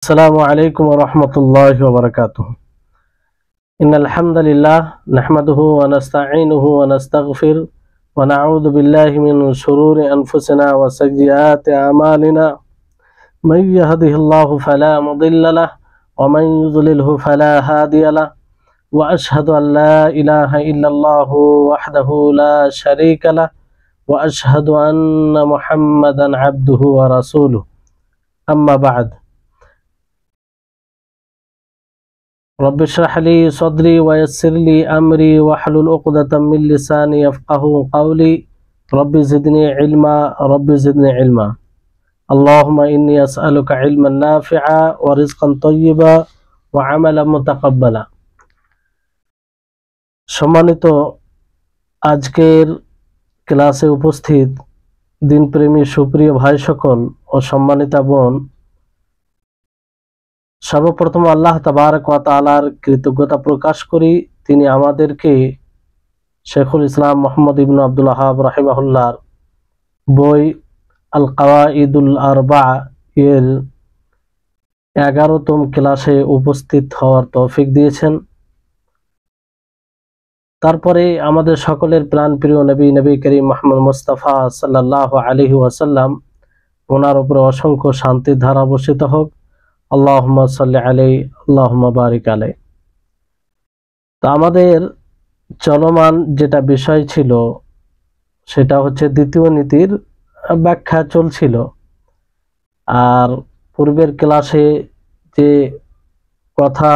السلام عليكم ورحمة الله وبركاته. إن الحمد لله نحمده ونستعينه ونستغفر ونعوذ بالله من شرور أنفسنا وسيئات أعمالنا. من يهده الله فلا مضل له ومن يضلله فلا هادي له، وأشهد أن لا إله إلا الله وحده لا شريك له، وأشهد أن محمدا عبده ورسوله. أما بعد، رب اشرح لي صدري ويسر لي أمري واحلل عقدة من لساني يفقهوا قولي. رب زدني علما رب زدني علما. اللهم إني أسألك علما نافعا ورزقا طيبا وعملا متقبلا. সম্মানিত আজকের ক্লাসে উপস্থিত দিনপ্রেমী সুপ্রিয় ভাই সকল ও সম্মানিতা বোন, সর্বপ্রথম আল্লাহ তাবারক ওয়া তাআলার কৃতজ্ঞতা প্রকাশ করি। তিনি আমাদেরকে শেখুল ইসলাম মুহাম্মদ ইবনে আব্দুল ওয়াহাব রাহিমাহুল্লাহর বই আল কাওয়াইদুল আরবা এর 11তম ক্লাসে উপস্থিত হওয়ার তৌফিক দিয়েছেন। তারপরে আমাদের সকলের প্রাণপ্রিয় নবী করিম মুহাম্মদ মুস্তাফা সাল্লাল্লাহু আলাইহি ওয়াসাল্লাম, ওনার উপরে অসংখ্য শান্তির ধারা বর্ষিত হোক। আল্লাহুম্মা সাল্লি আলাইহি আল্লাহুম্মা বারিক আলাইহি। তো আমাদের চলমান যেটা বিষয় ছিল সেটা হচ্ছে দ্বিতীয় নীতির ব্যাখ্যা চলছিল। আর পূর্বের ক্লাসে যে কথা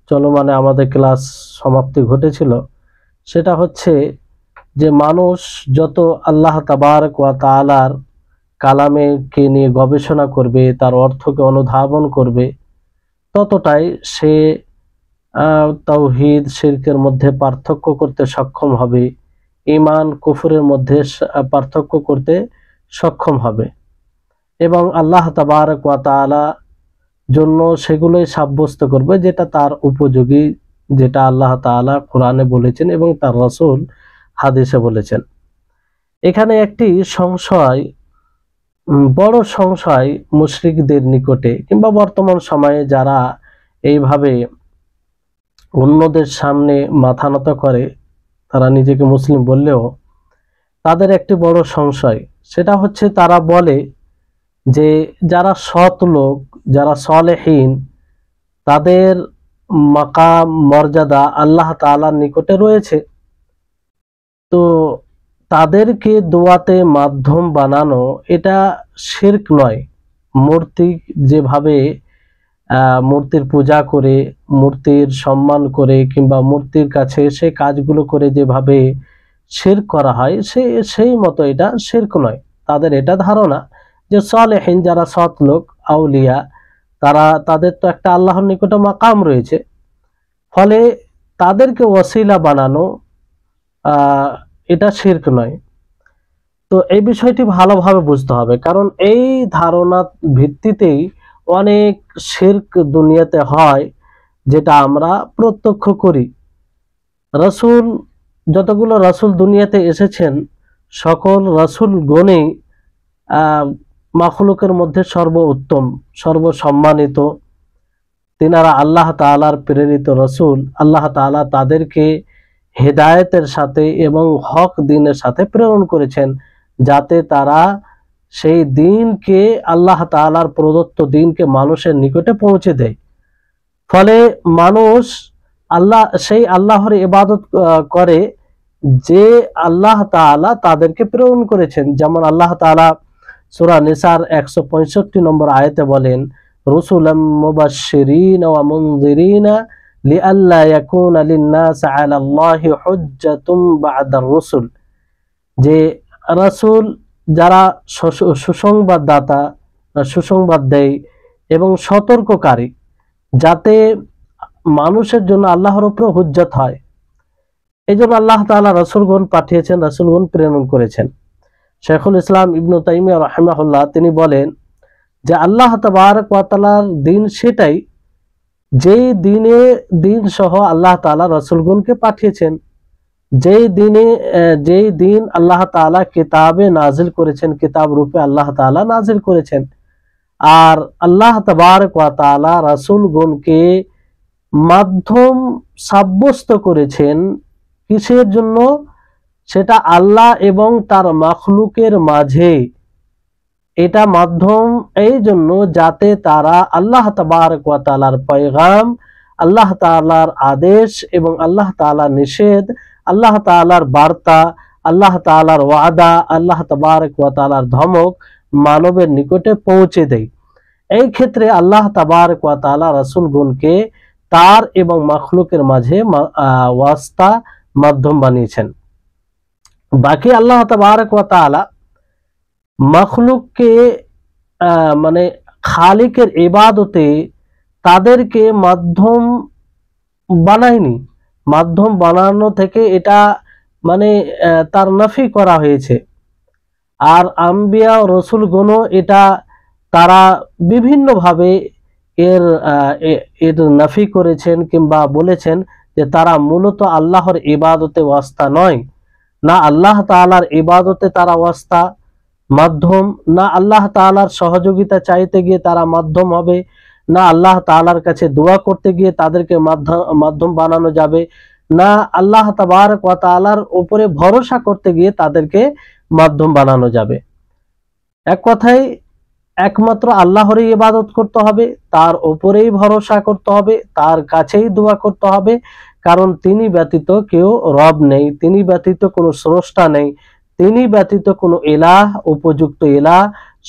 চলমানে আমাদের ক্লাস সমাপ্তি ঘটেছিল সেটা হচ্ছে যে মানুষ যত আল্লাহ তাবারক ওয়া তাআলার কালামকে নিয়ে গবেষণা করবে, তার অর্থকে অনুধাবন করবে, ততটাই সে তাওহীদ শিরকের মধ্যে পার্থক্য করতে সক্ষম হবে, ঈমান কুফরের মধ্যে পার্থক্য করতে সক্ষম হবে এবং আল্লাহ তাবারক ওয়া তাআলা জন্য সেগুলোই সাব্যস্ত করবে যেটা তার উপযোগী, যেটা আল্লাহ তাআলা কোরআনে বলেছেন এবং তার রাসূল হাদিসে বলেছেন। এখানে একটি সংশয়, বড় সংশয় মুশরিকদের নিকটে কিংবা বর্তমান সময়ে যারা এইভাবে অন্যদের সামনে মাথা নত করে, তারা নিজেকে মুসলিম বললেও তাদের একটি বড় সংশয়, সেটা হচ্ছে তারা বলে যে যারা সৎ লোক, যারা সালেহীন, তাদের মাকাম মর্যাদা আল্লাহ তাআলার নিকটে রয়েছে, তো তাদেরকে দোয়াতে মাধ্যম বানানো এটা শিরক নয়। মূর্তি যেভাবে মূর্তির পূজা করে, মূর্তির সম্মান করে কিংবা মূর্তির কাছে সে কাজগুলো করে যেভাবে শিরক করা হয় সেই মতো এটা শিরক নয়। তাদের এটা ধারণা যে সালেহীন, যারা সৎ লোক, আউলিয়া, তাদের তো একটা আল্লাহর নিকটে মাকাম রয়েছে, ফলে তাদেরকে ওয়াসিলা বানানো এটা শিরক নয়। তো এই বিষয়টি ভালোভাবে বুঝতে হবে, কারণ এই ধারণা ভিত্তিতেই অনেক শিরক দুনিয়াতে হয়, যেটা আমরা প্রত্যক্ষ করি। রাসূল, যতগুলো রাসূল দুনিয়াতে এসেছেন, সকল রাসূল গণেই মাখলুকের মধ্যে সর্বোত্তম, সর্বসম্মানিত। তিনারা আল্লাহ তাআলার প্রেরিত রাসূল। আল্লাহ তাআলা তাদেরকে হেদায়েতের সাথে এবং হক দ্বীনের সাথে প্রেরণ করেছেন, যাতে তারা সেই দ্বীনকে, আল্লাহ তাআলার প্রদত্ত দ্বীনকে মানুষের নিকটে পৌঁছে দেয়। ফলে মানুষ সেই আল্লাহর ইবাদত করে যে আল্লাহ তাআলা তাদেরকে প্রেরণ করেছেন। যেমন আল্লাহ তাআলা সূরা নিসার 165 নম্বর আয়াতে বলেন, রুসুলাম মুবাশশিরিনা ওয়া মুনযিরিনা লিআল্লা ইয়াকুনা লিন-নাসি আলাল্লাহি হুজ্জাতুম বা'দার রুসুল, যে রাসূল যারা সুসংবাদদাতা, সুসংবাদ দেয় এবং সতর্ককারী, যাতে মানুষের জন্য আল্লাহর উপর হুজ্জত হয়। এই জন্য আল্লাহ তাআলা রাসূলগণ পাঠিয়েছেন, রাসূলগণ প্রেরণ করেছেন। শেখুল ইসলাম ইবনে তাইমিয়া রাহিমাহুল্লাহ তিনি বলেন যে আল্লাহ তাবারক ওয়া তাআলার দ্বীন সেটাই যেই দ্বীন সহ আল্লাহ তাআলা রাসূলগণকে পাঠিয়েছেন, যেই দ্বীন আল্লাহ তাআলা কিতাবে নাজিল করেছেন, কিতাব রূপে আল্লাহ তাআলা নাজিল করেছেন। আর আল্লাহ তাবারক ওয়া তাআলা রাসূলগণকে মাধ্যম সাব্যস্ত করেছেন কিসের জন্য? সেটা আল্লাহ এবং তার মাখলুকের মাঝে এটা মাধ্যম এই জন্য যাতে তারা আল্লাহ তাবারক ওয়া তাআলার পয়গাম, আল্লাহ তাআলার আদেশ এবং আল্লাহ তাআলার নিষেধ, আল্লাহ তাআলার বার্তা, আল্লাহ তাআলার ওয়াদা, আল্লাহ তাবারক ওয়া তাআলার ধমক মানবের নিকটে পৌঁছে দেয়। এই ক্ষেত্রে আল্লাহ তাবারক ওয়া তাআলা রাসূলগণকে তার এবং মাখলুকের মাঝে ওয়াস্তা মাধ্যম বানিয়েছেন। বাকি আল্লাহ তাবারক ওয়া তাআলা মাখলুককে মানে খালিকের ইবাদতে তাদেরকে মাধ্যম বানায়নি। মাধ্যম বানানো থেকে এটা মানে তার নাফি করা হয়েছে। আর আম্বিয়া ও রসুলগণও এটা তারা বিভিন্নভাবে এর নাফি করেছেন কিংবা বলেছেন যে তারা মূলত আল্লাহর ইবাদতে ওয়াস্তা নয়, না আল্লাহ তাআলার ইবাদতে তারা ওয়াস্তা মাধ্যম, না আল্লাহ তাআলার সহযোগিতা চাইতে গিয়ে তারা মাধ্যম হবে, না আল্লাহ তাআলার কাছে দোয়া করতে গিয়ে তাদেরকে মাধ্যম বানানো যাবে, না আল্লাহ তাবারক ওয়া তাআলার উপরে ভরসা করতে গিয়ে তাদেরকে মাধ্যম বানানো যাবে। এক কথায় একমাত্র আল্লাহরই ইবাদত করতে হবে, তার উপরেই ভরসা করতে হবে, তার কাছেই দোয়া করতে হবে, কারণ তিনি ব্যতীত কেউ রব নেই, তিনি ব্যতীত কোনো স্রষ্টা নেই, তিনি ব্যতীত কোনো ইলাহ, উপযুক্ত ইলাহ,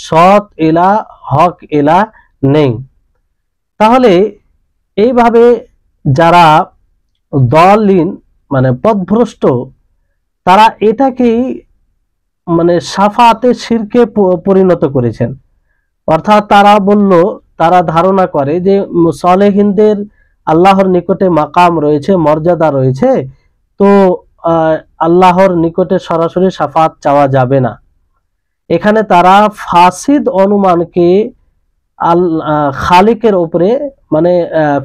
সৎ ইলাহ, হক ইলাহ নেই। তাহলে এইভাবে যারা দলিন মানে পথভ্রষ্ট তারা এটাকেই মানে সাফাতে শিরকে পরিণত করেছেন। অর্থাৎ তারা বলল, তারা ধারণা করে যে সালেহিনদের আল্লাহর নিকটে মাকাম রয়েছে, মর্যাদা রয়েছে, তো আল্লাহর নিকটে সরাসরি শাফাত চাওয়া যাবে না। এখানে তারা ফাসিদ অনুমানকে খালিকের উপরে মানে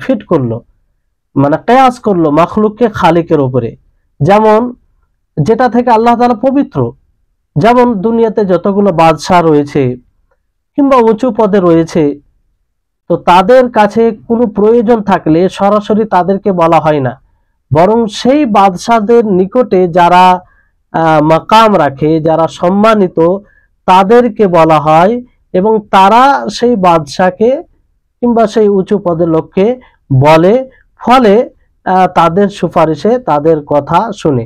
ফিট করলো, মানে কিয়াস করলো মাখলুককে খালিকের উপরে। যেমন যেটা থেকে আল্লাহ তাআলা পবিত্র, যেমন দুনিয়াতে যতগুলো বাদশাহ রয়েছে কিংবা উঁচু পদে রয়েছে, তো তাদের কাছে কোনো প্রয়োজন থাকলে সরাসরি তাদেরকে বলা হয় না, বরং সেই বাদশাদের নিকটে যারা মাকাম রাখে, যারা সম্মানিত, তাদেরকে বলা হয় এবং তারা সেই বাদশাকে কিংবা সেই উঁচু পদের লোককে বলে, ফলে তাদের সুপারিশে তাদের কথা শুনে।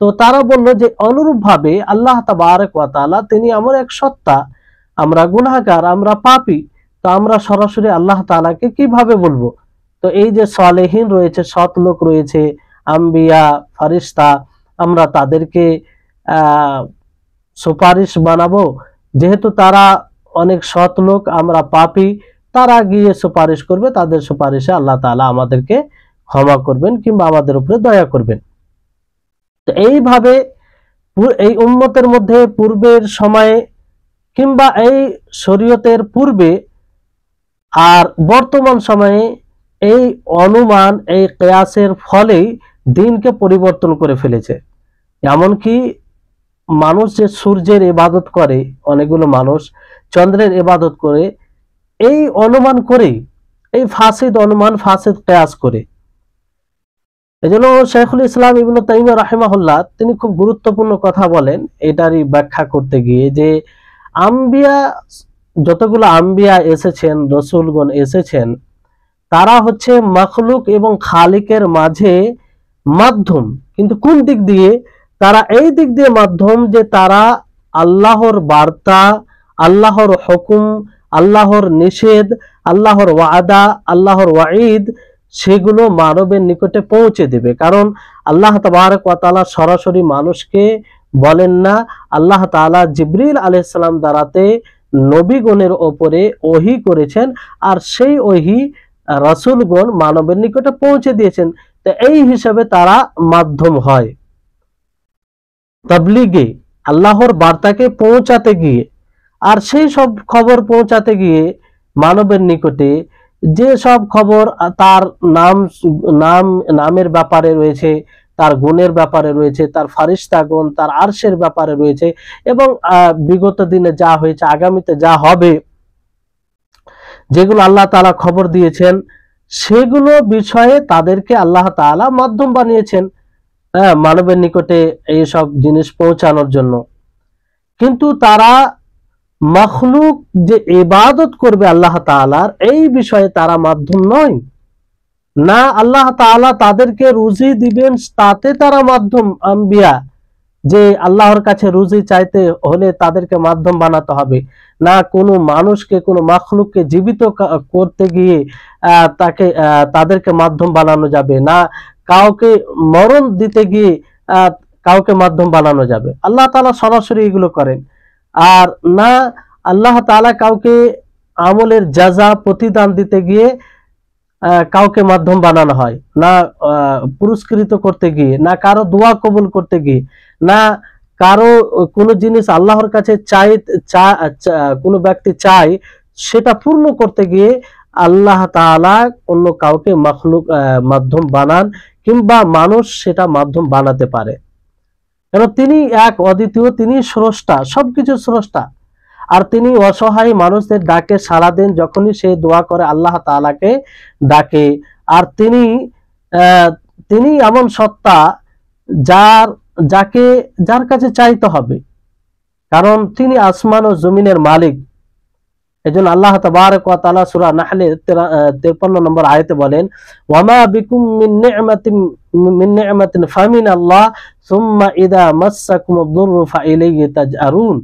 তো তারা বলল যে অনুরূপভাবে আল্লাহ তাবারক ওয়া তাআলা তিনি এমন এক সত্তা, আমরা গুনাহগার, আমরা পাপী, তো আমরা সরাসরি আল্লাহ তাআলাকে কিভাবে বলবো? তো এই যে সালেহীন রয়েছে, সৎ লোক রয়েছে, আম্বিয়া, ফারিস্তা, আমরা তাদেরকে সুপারিশ বানাবো? যেহেতু তারা অনেক সৎ লোক, আমরা পাপী, তারা গিয়ে সুপারিশ করবে, তাদের সুপারিশে আল্লাহ তাআলা আমাদেরকে ক্ষমা করবেন কিংবা আমাদের উপরে দয়া করবেন। তো এইভাবে এই উম্মতের মধ্যে পূর্বের সময়ে কিংবা এই শরীয়তের পূর্বে আর বর্তমান সময়ে এই অনুমান, এই কিয়াসের ফলেই দিনকে পরিবর্তন করে ফেলেছে। এমনকি মানুষ যে সূর্যের ইবাদত করে, অনেকগুলো মানুষ চন্দ্রের ইবাদত করে, এই অনুমান করেই, এই ফাসিদ অনুমান, ফাসিদ কিয়াস করে। এজন্য শাইখুল ইসলাম ইবনে তাইমিয়া রাহিমাহুল্লাহ তিনি খুব গুরুত্বপূর্ণ কথা বলেন এটারই ব্যাখ্যা করতে গিয়ে, যে আম্বিয়া, যতগুলো আম্বিয়া এসেছেন, রসুলগণ এসেছেন, তারা হচ্ছে মাখলুক এবং খালিকের মাঝে মাধ্যম। কিন্তু কোন দিক দিয়ে? তারা এই দিক দিয়ে মাধ্যম যে তারা আল্লাহর বার্তা, আল্লাহর হুকুম, আল্লাহর নিষেধ, আল্লাহর ওয়াদা, আল্লাহর ওয়াঈদ, সেগুলো মানবের নিকটে পৌঁছে দেবে। কারণ আল্লাহ তাবারক ওয়া তাআলা সরাসরি মানুষকে বলেন না, আল্লাহ তাআলা জিবরিল আলাইহিস সালাম দ্বারাতে নবীগণের ওপরে ওহী করেছেন, আর সেই ওহী রাসূলগণ মানবের নিকটে পৌঁছে দিয়েছেন। তো এই হিসাবে তারা মাধ্যম হয় তাবলীগে, আল্লাহর বার্তাকে পৌঁছাতে গিয়ে। আর সেই সব খবর পৌঁছাতে গিয়ে মানবের নিকটে যে সব খবর তার নামের ব্যাপারে রয়েছে, তার গুণের ব্যাপারে রয়েছে, তার ফারিস্তাগণ, তার আরশের ব্যাপারে রয়েছে, এবং বিগত দিনে যা হয়েছে, আগামীতে যা হবে, যেগুলো আল্লাহ তাআলা খবর দিয়েছেন সেগুলো বিষয়ে তাদেরকে আল্লাহ তাআলা মাধ্যম বানিয়েছেন মানবের নিকটে এইসব জিনিস পৌঁছানোর জন্য। কিন্তু তারা মখলুক যে ইবাদত করবে আল্লাহ তাআলার, এই বিষয়ে তারা মাধ্যম নয়। না আল্লাহ তাআলা তাদেরকে রুজি দিবেন তাতে তারা মাধ্যম আম্বিয়া, যে আল্লাহর কাছে রুজি চাইতে হলে তাদেরকে মাধ্যম বানাতে হবে। না কোনো মানুষকে, কোনো মখলুককে জীবিত করতে গিয়ে তাদেরকে মাধ্যম বানানো যাবে না, কাউকে মরণ দিতে গিয়ে কাউকে মাধ্যম বানানো যাবে। আল্লাহ তাআলা সরাসরি এগুলো করেন। আর না আল্লাহ তাআলা কাউকে আমলের জাযা প্রতিদান দিতে গিয়ে কাউকে মাধ্যম বানানো হয়, না পুরস্কৃত করতে গিয়ে, না কারো দোয়া কবুল করতে গিয়ে, না কারো কোনো জিনিস আল্লাহর কাছে কোনো ব্যক্তি চায় সেটা পূর্ণ করতে গিয়ে আল্লাহ তাআলা অন্য কাউকে মখলুক মাধ্যম বানান, কিংবা মানুষ সেটা মাধ্যম বানাতে পারে। কারণ তিনি এক অদ্বিতীয়, তিনি স্রষ্টা, সবকিছু স্রষ্টা। আর তিনি অসহায় মানুষদের ডাকে সাড়া দেন, যখনই সে দোয়া করে আল্লাহ তাআলাকে ডাকে। আর তিনি এমন সত্তা যার কাছে চাইতে হবে, কারণ তিনি আসমান ও জমিনের মালিক। এজন্য আল্লাহ তাবারক ওয়া তাআলা সূরা নাহলে 53 নম্বর আয়াতে বলেন, ওয়ামা বিকুম মিন নি'মাতিন ফামিনাল্লাহ সুম্মা ইযা মাসসাকুমুদ দুররু ফাইলাইহি তাজআরুন।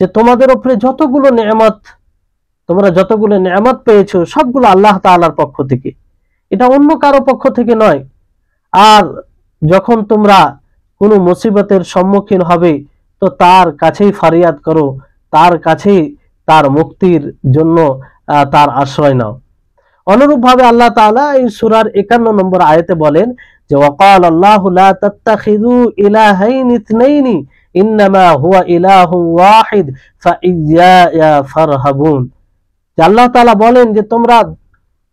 যে তোমাদের উপরে তোমরা যতগুলো নেয়ামত পেয়েছো সবগুলো আল্লাহ তাআলার পক্ষ থেকে, এটা অন্য কারো পক্ষ থেকে নয়। আর যখন তোমরা কোনো মুসিবতের সম্মুখীন হবে তো তার কাছেই ফরিয়াদ করো, তার কাছেই তার মুক্তির জন্য তার আশ্রয় নাও। অনুরূপভাবে আল্লাহ তাআলা এই সূরার 51 নম্বর আয়াতে বলেন যে ওয়াকাল আল্লাহু লা তাত্তাখিযু ইলাহাইনি ইথনাইনি ইন্নামা হুয়া ইলাহু ওয়াহিদ ফাইয়্যায়া ফারহাবুন। যে আল্লাহ তাআলা বলেন যে তোমরা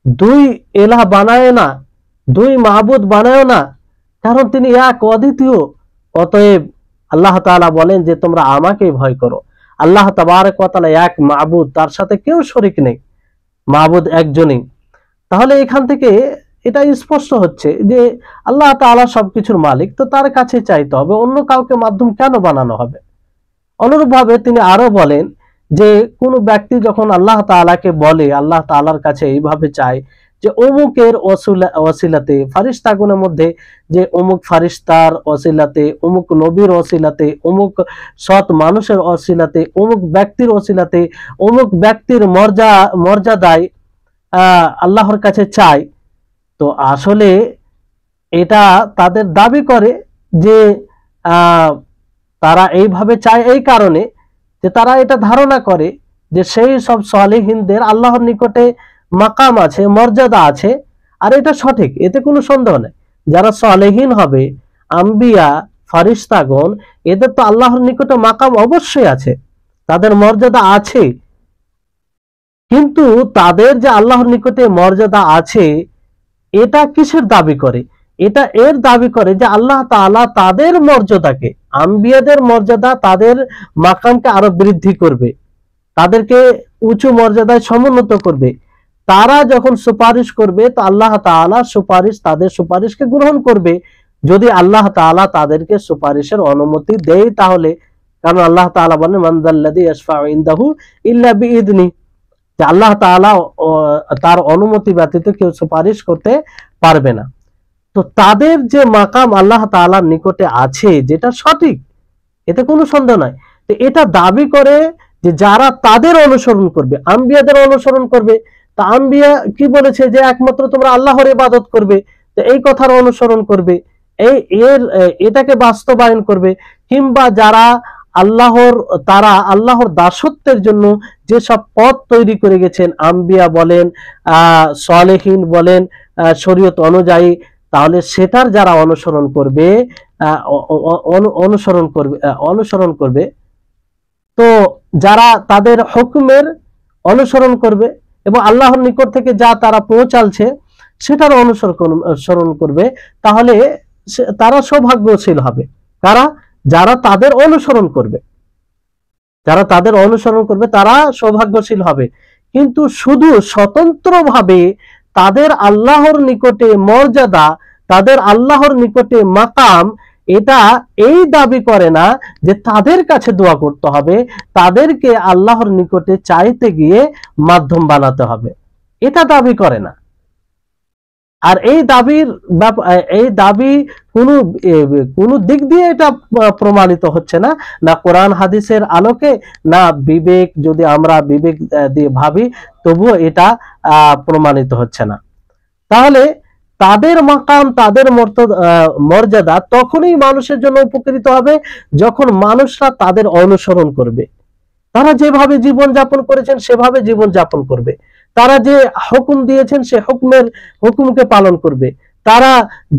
দুই ইলাহ বানায় না, দুই মাবুদ বানায় না, কারণ তিনি এক অদ্বিতীয়। অতএব আল্লাহ তাআলা বলেন যে তোমরা আমাকেই ভয় করো। আল্লাহ তাবারক ওয়া তাআলা এক মাবুদ, তার সাথে কেউ শরীক নেই, মাবুদ একজনই। তাহলে এখান থেকে এটা স্পষ্ট হচ্ছে যে আল্লাহ তাআলা সবকিছুর মালিক, তো তার কাছে চাইতে হবে, অন্য কাউকে মাধ্যম কেন বানানো হবে। অনুরূপভাবে তিনি আরো বলেন যে কোনো ব্যক্তি যখন আল্লাহ তাআলাকে বলে, আল্লাহ তাআলার কাছে এইভাবে চায় যে অমুকের ওসিলাতে, ফারিস্তাগণের মধ্যে যে অমুক ফারিস্তার ওসিলাতে, অমুক নবীর ওসিলাতে, অমুক সৎ মানুষের ওসিলাতে, অমুক ব্যক্তির ওসিলাতে, অমুক ব্যক্তির মর্যাদায় আল্লাহর কাছে চায়, তো আসলে এটা তাদের দাবি করে যে তারা এইভাবে চায় এই কারণে যে তারা এটা ধারণা করে যে সেই সব সালেহিনদের আল্লাহর নিকটে মাকাম আছে, মর্যাদা আছে। আর এটা সঠিক, এতে কোনো সন্দেহ নেই। যারা সালেহিন হবে, আম্বিয়া, ফারিস্তাগণ, এদের তো আল্লাহর নিকটে মাকাম অবশ্যই আছে, তাদের মর্যাদা আছে। কিন্তু তাদের যে আল্লাহর নিকটে মর্যাদা আছে, এটা কিসের দাবি করে? এটা এর দাবি করে যে আল্লাহ তাআলা তাদের মর্যাদাকে, আম্বিয়াদের মর্যাদা, তাদের মাকামকে আরো বৃদ্ধি করবে, তাদেরকে উঁচু মর্যাদায় সমুন্নত করবে। তারা যখন সুপারিশ করবে তো আল্লাহ তাআলা তাদের সুপারিশকে গ্রহণ করবে, যদি আল্লাহ তাআলা তাদেরকে সুপারিশের অনুমতি দেয় তাহলে। কারণ আল্লাহ তাআলা বলেন মান যাল্লাযী ইয়াশফাউ ইনদাহু ইল্লা বিইذনি, যে আল্লাহ তাআলা তার অনুমতি ব্যতীত কেউ সুপারিশ করতে পারবে না। তো তাদের যে মাকাম আল্লাহ তাআলার নিকটে আছে, যেটা সঠিক, এতে কোনো সন্দেহ নাই। তো এটা দাবি করে যে যারা তাদের অনুসরণ করবে, আম্বিয়াদের অনুসরণ করবে, তা আম্বিয়া কি বলেছে যে একমাত্র তোমরা আল্লাহর ইবাদত করবে, তো এই কথার অনুসরণ করবে, এটাকে বাস্তবায়ন করবে। কিংবা যারা আল্লাহর দাসত্বের জন্য যেসব পথ তৈরি করে গেছেন, আম্বিয়া বলেন, সালেহিন বলেন, শরীয়ত অনুযায়ী, তাহলে সেটার যারা অনুসরণ করবে, তো যারা তাদের হুকুমের অনুসরণ করবে এবং আল্লাহর নিকট থেকে যা তারা পৌঁছালছে সেটার অনুসরণ করবে, তাহলে তারা সৌভাগ্যশীল হবে। যারা তাদের অনুসরণ করবে, তারা সৌভাগ্যশীল হবে। কিন্তু শুধু স্বতন্ত্রভাবে তাদের আল্লাহর নিকটে মর্যাদা, তাদের আল্লাহর নিকটে মাকাম, এটা এই দাবি করে না যে তাদের কাছে দোয়া করতে হবে, তাদেরকে আল্লাহর নিকটে চাইতে গিয়ে মাধ্যম বানাতে হবে, এটা দাবি করে না। আর এই দাবি কোনো দিক দিয়ে এটা প্রমাণিত হচ্ছে না, না কোরআন হাদিসের আলোকে, না বিবেক, যদি আমরা বিবেক দিয়ে ভাবি তবুও এটা প্রমাণিত হচ্ছে না। তাহলে তাদের মাকাম, তাদের মর্যাদা তখনই মানুষের জন্য উপকৃত হবে যখন মানুষরা তাদের অনুসরণ করবে। তারা যেভাবে জীবন যাপন করেছেন সেভাবে জীবন যাপন করবে, তারা যে হুকুম দিয়েছেন সে হুকুমকে পালন করবে, তারা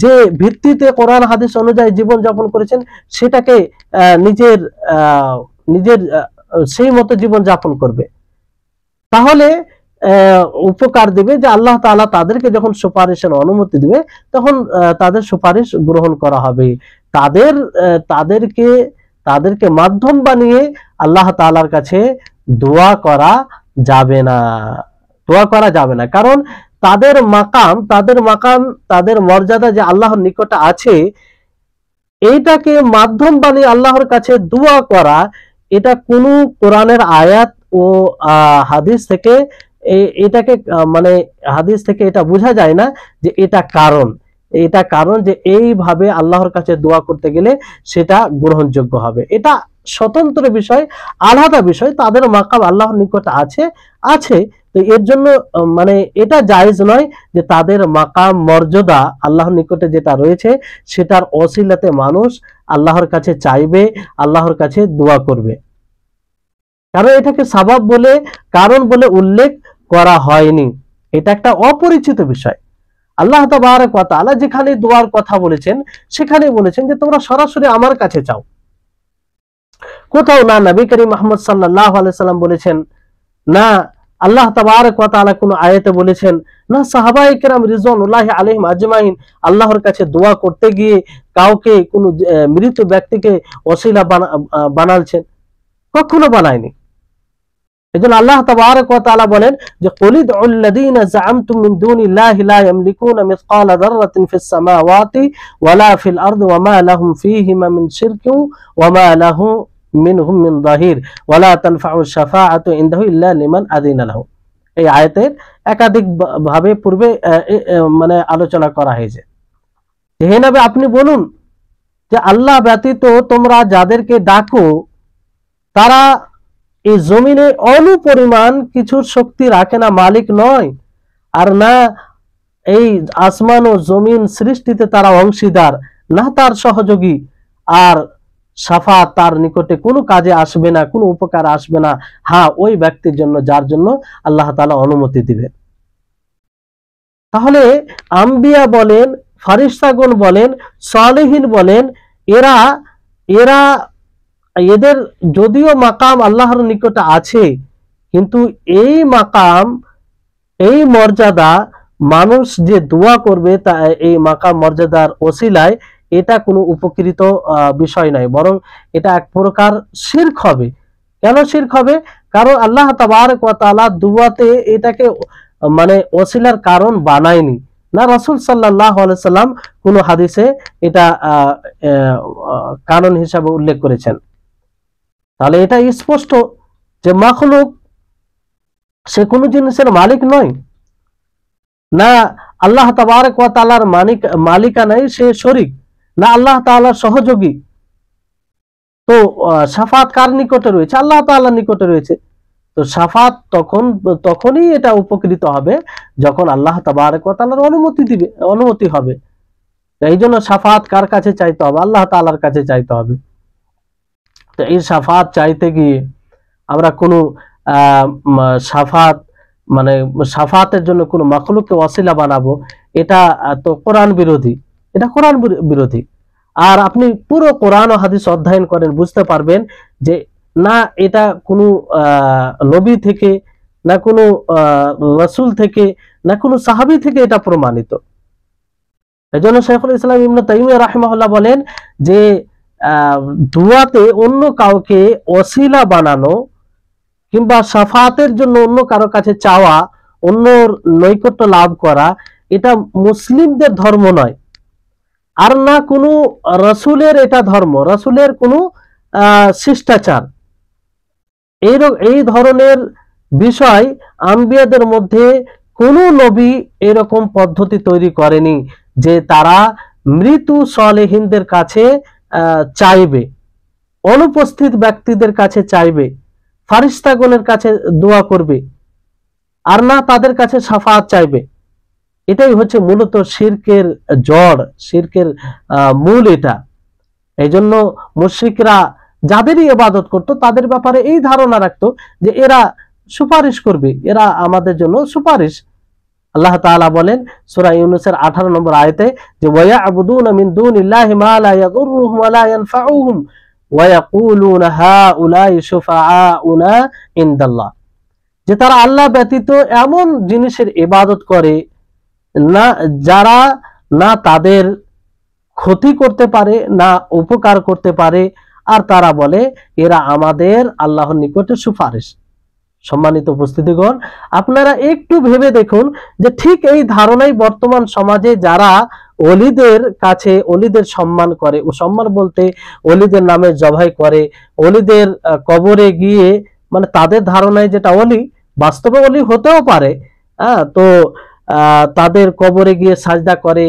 যে ভিত্তিতে কোরআন হাদিস অনুযায়ী জীবন যাপন করেছেন সেটাকে নিজের নিজের সেই মতো জীবন যাপন করবে। তাহলে উপকার দিবে যে আল্লাহ তাআলা তাদেরকে যখন সুপারিশের অনুমতি দিবে তখন তাদের সুপারিশ গ্রহণ করা হবে। তাদেরকে মাধ্যম বানিয়ে আল্লাহ তাআলার কাছে দোয়া করা যাবে না, কারণ তাদের মাকাম, তাদের মর্যাদা যে আল্লাহর নিকটে আছে, এইটাকে মাধ্যম বানিয়ে আল্লাহর কাছে দোয়া করা, এটা কোনো কোরআনের আয়াত ও হাদিস থেকে এটাকে মানে হাদিস থেকে এটা বোঝা যায় না যে এটা কারণ যে এইভাবে আল্লাহর কাছে দোয়া করতে গেলে সেটা গ্রহণযোগ্য হবে। এটা স্বতন্ত্র বিষয়, আলাদা বিষয়। তাদের মাকাম আল্লাহর নিকট আছে, তো এর জন্য মানে এটা জায়েজ নয় যে তাদের মাকাম মর্যাদা আল্লাহর নিকটে যেটা রয়েছে সেটার ওসিলাতে মানুষ আল্লাহর কাছে চাইবে, আল্লাহর কাছে দোয়া করবে, কারণ এটাকে সাবাব বলে, কারণ বলে উল্লেখ করা হয়নি। এটা একটা অপরিচিত বিষয়। আল্লাহ তাবারক ওয়া তাআলা যেখানে দোয়ার কথা বলেছেন সেখানে বলেছেন যে তোমরা সরাসরি আমার কাছে চাও। কোথাও না নবী করিম মুহাম্মদ সাল্লাল্লাহু আলাইহি সাল্লাম বলেছেন, না আল্লাহ তাবারক ওয়া তাআলা কোন আয়াতে বলেছেন, না সাহাবায়ে কেরাম রিজওয়ানুল্লাহি আলাইহিম আজমাইন আল্লাহর কাছে দোয়া করতে গিয়ে কাউকে কোন মৃত ব্যক্তিকে ওসিলা বানালছেন, কখনো বানায়নি। এজন্য আল্লাহ তাবারক ওয়া তাআলা বলেন যে কুলিদউল লাযীনা যাআমতুম মিন দুনিল্লাহি লা ইয়ামলিকুনা মিসকালা যাররাতিন ফিস সামাওয়াতি ওয়ালা ফিল আরদি ওয়ামা লাহুম ফীহিমা মিন শিরকিন ওয়ামা লাহু মিনহুম মিন যাহির ওয়ালা তানফাউ শাফাআতু ইনদাহু ইল্লা লিমান আযিনা লাহু। এই আয়াতের একাধিক ভাবে পূর্বে মানে আলোচনা করা হয়েছে। হে নবী, আপনি বলুন যে আল্লাহ ব্যতীত তোমরা যাদেরকে ডাকো তারা এই জমিনে অনুপরিমাণ কিছু শক্তি রাখে না, মালিক নয়, আর না এই আসমান ও জমিন সৃষ্টিতে তারা অংশীদার, না তার সহযোগী, আর শাফাত তার নিকটে কোনো কাজে আসবে না, কোনো উপকার আসবে না, হ্যাঁ ওই ব্যক্তির জন্য যার জন্য আল্লাহ তাআলা অনুমতি দিবেন। তাহলে আম্বিয়া বলেন, ফারিস্তাগণ বলেন, সালেহীন বলেন, এদের যদিও মাকাম আল্লাহর নিকটে আছে, কিন্তু এই মাকাম, এই মর্যাদা মানুষ যে দোয়া করবে তা এই মাকাম মর্যাদার ওসিলায় এটা কোনো উপকৃত বিষয় নয়, বরং এটা এক প্রকার শিরক হবে। কেন শিরক হবে? কারণ আল্লাহ তাবারক ওয়া তাআলা দুয়াতে এটাকে মানে ওসিলার কারণ বানায়নি, না রাসূল সাল্লাল্লাহু আলাইহি সাল্লাম কোনো হাদিসে এটা কারণ হিসাবে উল্লেখ করেছেন। তাহলে এটা স্পষ্ট যে মাখলুক সে কোনো জিনিসের মালিক নয়, না আল্লাহ তাবারক ওয়া তাআলার মালিকানায় সে শরীক, না আল্লাহ তাআলার সহযোগী। তো শাফাত কার নিকটে রয়েছে? আল্লাহ তাআলার নিকটে রয়েছে। তো শাফাত তখনই এটা উপকৃত হবে যখন আল্লাহ তাবারক ওয়া তাআলার অনুমতি হবে। এই জন্য শাফাত কার কাছে চাইতে হবে? আল্লাহ তাআলার কাছে চাইতে হবে। তো এই শাফাত চাইতে গিয়ে আমরা কোনো শাফাতের জন্য কোনো মাখলুককে ওয়াসিলা বানাবো, এটা তো কোরআন বিরোধী, এটা কোরআন বিরোধী। আর আপনি পুরো কোরআন ও হাদিস অধ্যয়ন করেন, বুঝতে পারবেন যে না এটা কোনো নবী থেকে, না কোনো রাসূল থেকে, না কোনো সাহাবী থেকে এটা প্রমাণিত। এজন্য শাইখুল ইসলাম ইবনে তাইমিয়া রাহিমাহুল্লাহ বলেন যে দুয়াতে অন্য কাউকে ওসিলা বানানো কিংবা শাফাতের জন্য অন্য কারো কাছে চাওয়া, অন্য নৈকট্য লাভ করা, এটা মুসলিমদের ধর্ম নয়, আর না কোনো রাসূলের এটা ধর্ম, রাসূলের কোনো শিষ্টাচার। এই ধরনের বিষয় আম্বিয়াদের মধ্যে কোনো নবী এরকম পদ্ধতি তৈরি করেনি যে তারা মৃত সালেহিনদের কাছে চাইবে, অনুপস্থিত ব্যক্তিদের কাছে চাইবে, ফারিস্তাগণের কাছে দোয়া করবে, আর না তাদের কাছে শাফাআত চাইবে। এটাই হচ্ছে মূলত শিরকের জড়, শিরকের মূল এটা। এই জন্য মুশরিকরা যাদেরই ইবাদত করত তাদের ব্যাপারে এই ধারণা রাখতো যে এরা সুপারিশ করবে, এরা আমাদের জন্য সুপারিশ। আল্লাহ তাআলা বলেন সূরা ইউনূসের 18 নম্বর আয়াতে যে ওয়ায়াবুদুনা মিন দুনিল্লাহি মা লা ইয়াদুররুহুম ওয়া লা ইয়ানফাউহুম ওয়া ইয়াকুলুনা হাউলাই শুফাআউনা ইনদাল্লাহ, যে তারা আল্লাহ ব্যতীত এমন জিনিসের ইবাদত করে না যারা না তাদের ক্ষতি করতে পারে না উপকার করতে পারে, আর তারা বলে এরা আমাদের আল্লাহর নিকটে সুপারিশ। সম্মানিত উপস্থিতিগণ, আপনারা একটু ভেবে দেখুন যে ঠিক এই ধারণাই বর্তমান সমাজে যারা অলিদের কাছে অলিদের সম্মান করে, ও সম্মান বলতে অলিদের নামে জবাই করে, অলিদের কবরে গিয়ে, মানে তাদের ধারণায় যেটা অলি, বাস্তবে অলি হতেও পারে, তো তাদের কবরে গিয়ে সাজদা করে,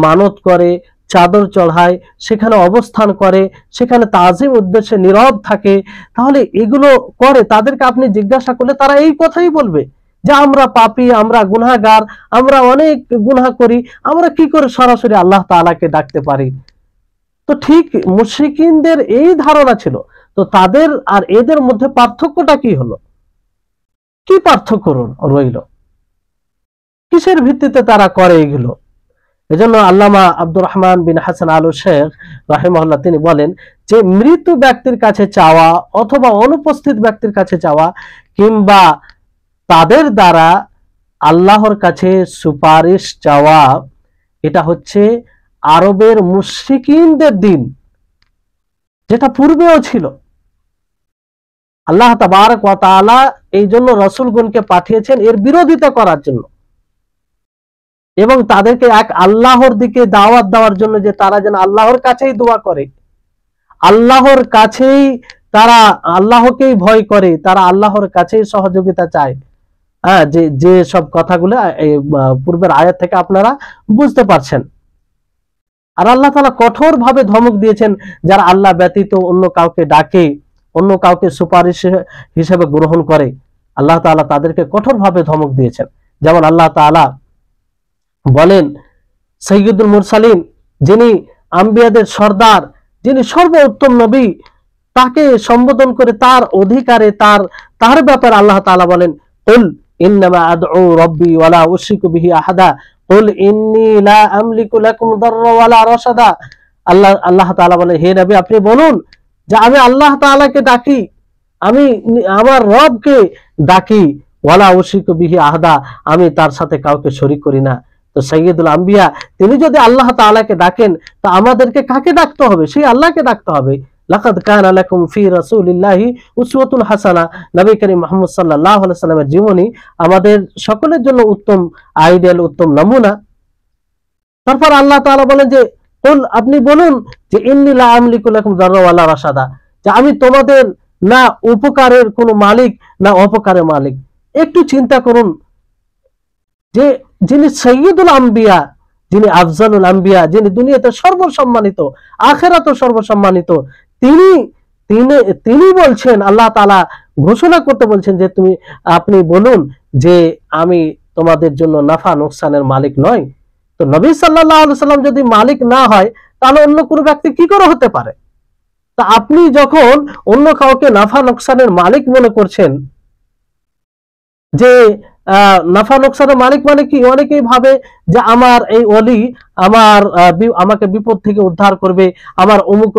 মানত করে, চাদর চড়ায়, সেখানে অবস্থান করে, সেখানে তাজিম উদ্দেশ্যে নীরব থাকে। তাহলে এগুলো করে তাদেরকে আপনি জিজ্ঞাসা করলে তারা এই কথাই বলবে যে আমরা পাপী, আমরা গুনাহগার, আমরা অনেক গুনাহ করি, আমরা কি করে সরাসরি আল্লাহ তাআলাকে ডাকতে পারি। তো ঠিক মুশরিকিনদের এই ধারণা ছিল। তো তাদের আর এদের মধ্যে পার্থক্যটা কি হলো? কি পার্থক্য রইল? কিসের ভিত্তিতে তারা করে এগুলো? এজন্য আল্লামা আব্দুর রহমান বিন হাসান আল শেখ রাহিমাহুল্লাহ তিনি বলেন যে মৃত ব্যক্তির কাছে চাওয়া অথবা অনুপস্থিত ব্যক্তির কাছে চাওয়া কিংবা তাদের দ্বারা আল্লাহর কাছে সুপারিশ চাওয়া, এটা হচ্ছে আরবের মুশরিকিনদের দিন, যেটা পূর্বেও ছিল। আল্লাহ তাবারক ওয়া তাআলা এই জন্য রাসূলগণকে পাঠিয়েছেন এর বিরোধিতা করার জন্য এবং তাদেরকে এক আল্লাহর দিকে দাওয়াত দেওয়ার জন্য, যে তারা যেন আল্লাহর কাছেই দোয়া করে, আল্লাহর কাছেই তারা আল্লাহকেই ভয় করে, তারা আল্লাহর কাছেই সহযোগিতা চায়। যে সব কথাগুলো পূর্বের আয়াত থেকে আপনারা বুঝতে পারছেন। আর আল্লাহ তাআলা কঠোর ভাবে ধমক দিয়েছেন যারা আল্লাহ ব্যতীত অন্য কাউকে ডাকে, অন্য কাউকে সুপারিশ হিসেবে গ্রহণ করে, আল্লাহ তাআলা তাদেরকে কঠোর ভাবে ধমক দিয়েছেন। যেমন আল্লাহ তাআলা বলেন সাইয়্যিদুল মুরসালিন, যিনি আম্বিয়াদের সর্দার, যিনি সর্বোত্তম নবী, তাকে সম্বোধন করে তার অধিকারে তার ব্যাপারে আল্লাহ তাআলা বলেন কুল ইন্নামা আদউ রাব্বি ওয়ালা উশরিকু বিহি আহাদা কুল ইন্নী লা আমলিকু লাকুম দাররা ওয়ালা রাশাদা। আল্লাহ তাআলা বলেন হে নবী আপনি বলুন যে আমি আল্লাহ তাআলাকে ডাকি, আমি আমার রবকে ডাকি, ওয়ালা উশরিকু বিহি আহাদা, আমি তার সাথে কাউকে শরীক করি না। তো সাইয়্যিদুল আম্বিয়া তিনি যদি আল্লাহ তাআলাকে ডাকেন তো আমাদেরকে কাকে ডাকতে হবে? সেই আল্লাহকে ডাকতে হবে। লাকাদ কানা লাকুম ফি রাসূলিল্লাহি উসওয়াতুন হাসানা, নবী করিম মুহাম্মদ সাল্লাল্লাহু আলাইহি সাল্লামের জীবনী আমাদের সকলের জন্য উত্তম আইডিয়াল, উত্তম নমুনা। তারপর আল্লাহ তাআলা বলেন যে কুল আপনি বলুন যে ইন্নী লা আমলিকু লাকুম দাররা ওয়ালা রাশাদা, যে আমি তোমাদের না উপকারের কোনো মালিক না অপকারের মালিক। একটু চিন্তা করুন যে যিনি সাইয়্যিদুল আম্বিয়া, যিনি আফজালুল আম্বিয়া, যিনি দুনিয়াতে সর্বসম্মানিত, আখিরাতে সর্বসম্মানিত, তিনি বলছেন, আল্লাহ তাআলা ঘোষণা করতে বলছেন যে আপনি বলুন যে আমি তোমাদের জন্য নাফা নোকসানের মালিক নয়। তো নবী সাল্লাল্লাহু আলাইহি সাল্লাম যদি মালিক না হয় তাহলে অন্য কোনো ব্যক্তি কি করে হতে পারে? তা আপনি যখন অন্য কাউকে নাফা নোকসানের মালিক মনে করছেন, যে নাফা নোকসানের মালিক মানে কি? অনেকেই ভাবে যে আমার এই ওলি আমাকে বিপদ থেকে উদ্ধার করবে, আমার অমুক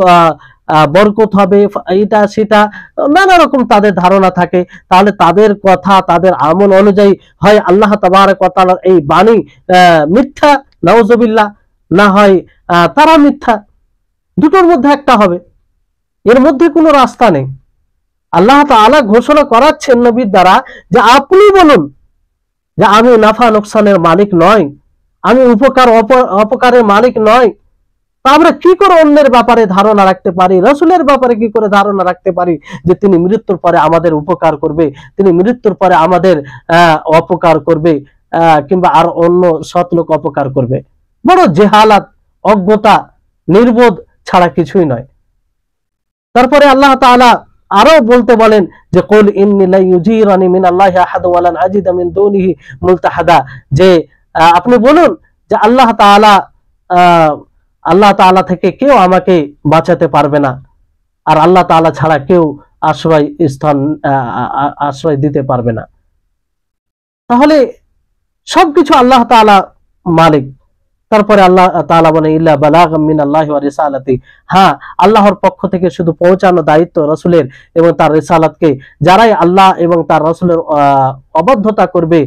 বরকত হবে, এটা সেটা নানা রকম তাদের ধারণা থাকে। তাহলে তাদের কথা, তাদের আমল অনুযায়ী হয় আল্লাহ তাবারক ওয়া তাআলার এই বাণী মিথ্যা, নাউজুবিল্লাহ, না হয় তারা মিথ্যা। দুটোর মধ্যে একটা হবে, এর মধ্যে কোনো রাস্তা নেই। আল্লাহ তাআলা ঘোষণা করাচ্ছেন নবীর দ্বারা যে আপনি বলুন যে আমি নাফা নোকসানের মালিক নয়, আমি উপকার অপকারের মালিক নয়। তা আমরা কি করে অন্যের ব্যাপারে ধারণা রাখতে পারি, রাসূলের ব্যাপারে কি করে ধারণা রাখতে পারি যে তিনি মৃত্যুর পরে আমাদের উপকার করবে, তিনি মৃত্যুর পরে আমাদের অপকার করবে, কিংবা আর অন্য সৎ লোক অপকার করবে। বড় জেহালাত, অজ্ঞতা, নির্বোধ ছাড়া কিছুই নয়। তারপরে আল্লাহ তাআলা আরো বলতে বলেন যে কুল ইন্নী লা ইউজিরানি মিনাল্লাহি আহাদ ওয়া লান আজিদা মিন দুনিহি মুলতাহাদা, যে আপনি বলুন যে আল্লাহ তাআলা থেকে কেউ আমাকে বাঁচাতে পারবে না, আর আল্লাহ তাআলা ছাড়া কেউ আশ্রয় দিতে পারবে না। তাহলে সবকিছু আল্লাহ তাআলা মালিক। তারপরে আল্লাহ তাআলা বলেন ইল্লা বালাগাম মিনাল্লাহি ওয়া রিসালাতি, হ্যাঁ আল্লাহর পক্ষ থেকে শুধু পৌঁছানো দায়িত্ব রাসূলের এবং তার রিসালাতকে। যারাই আল্লাহ এবং তার রাসূলের অবাধ্যতা করবে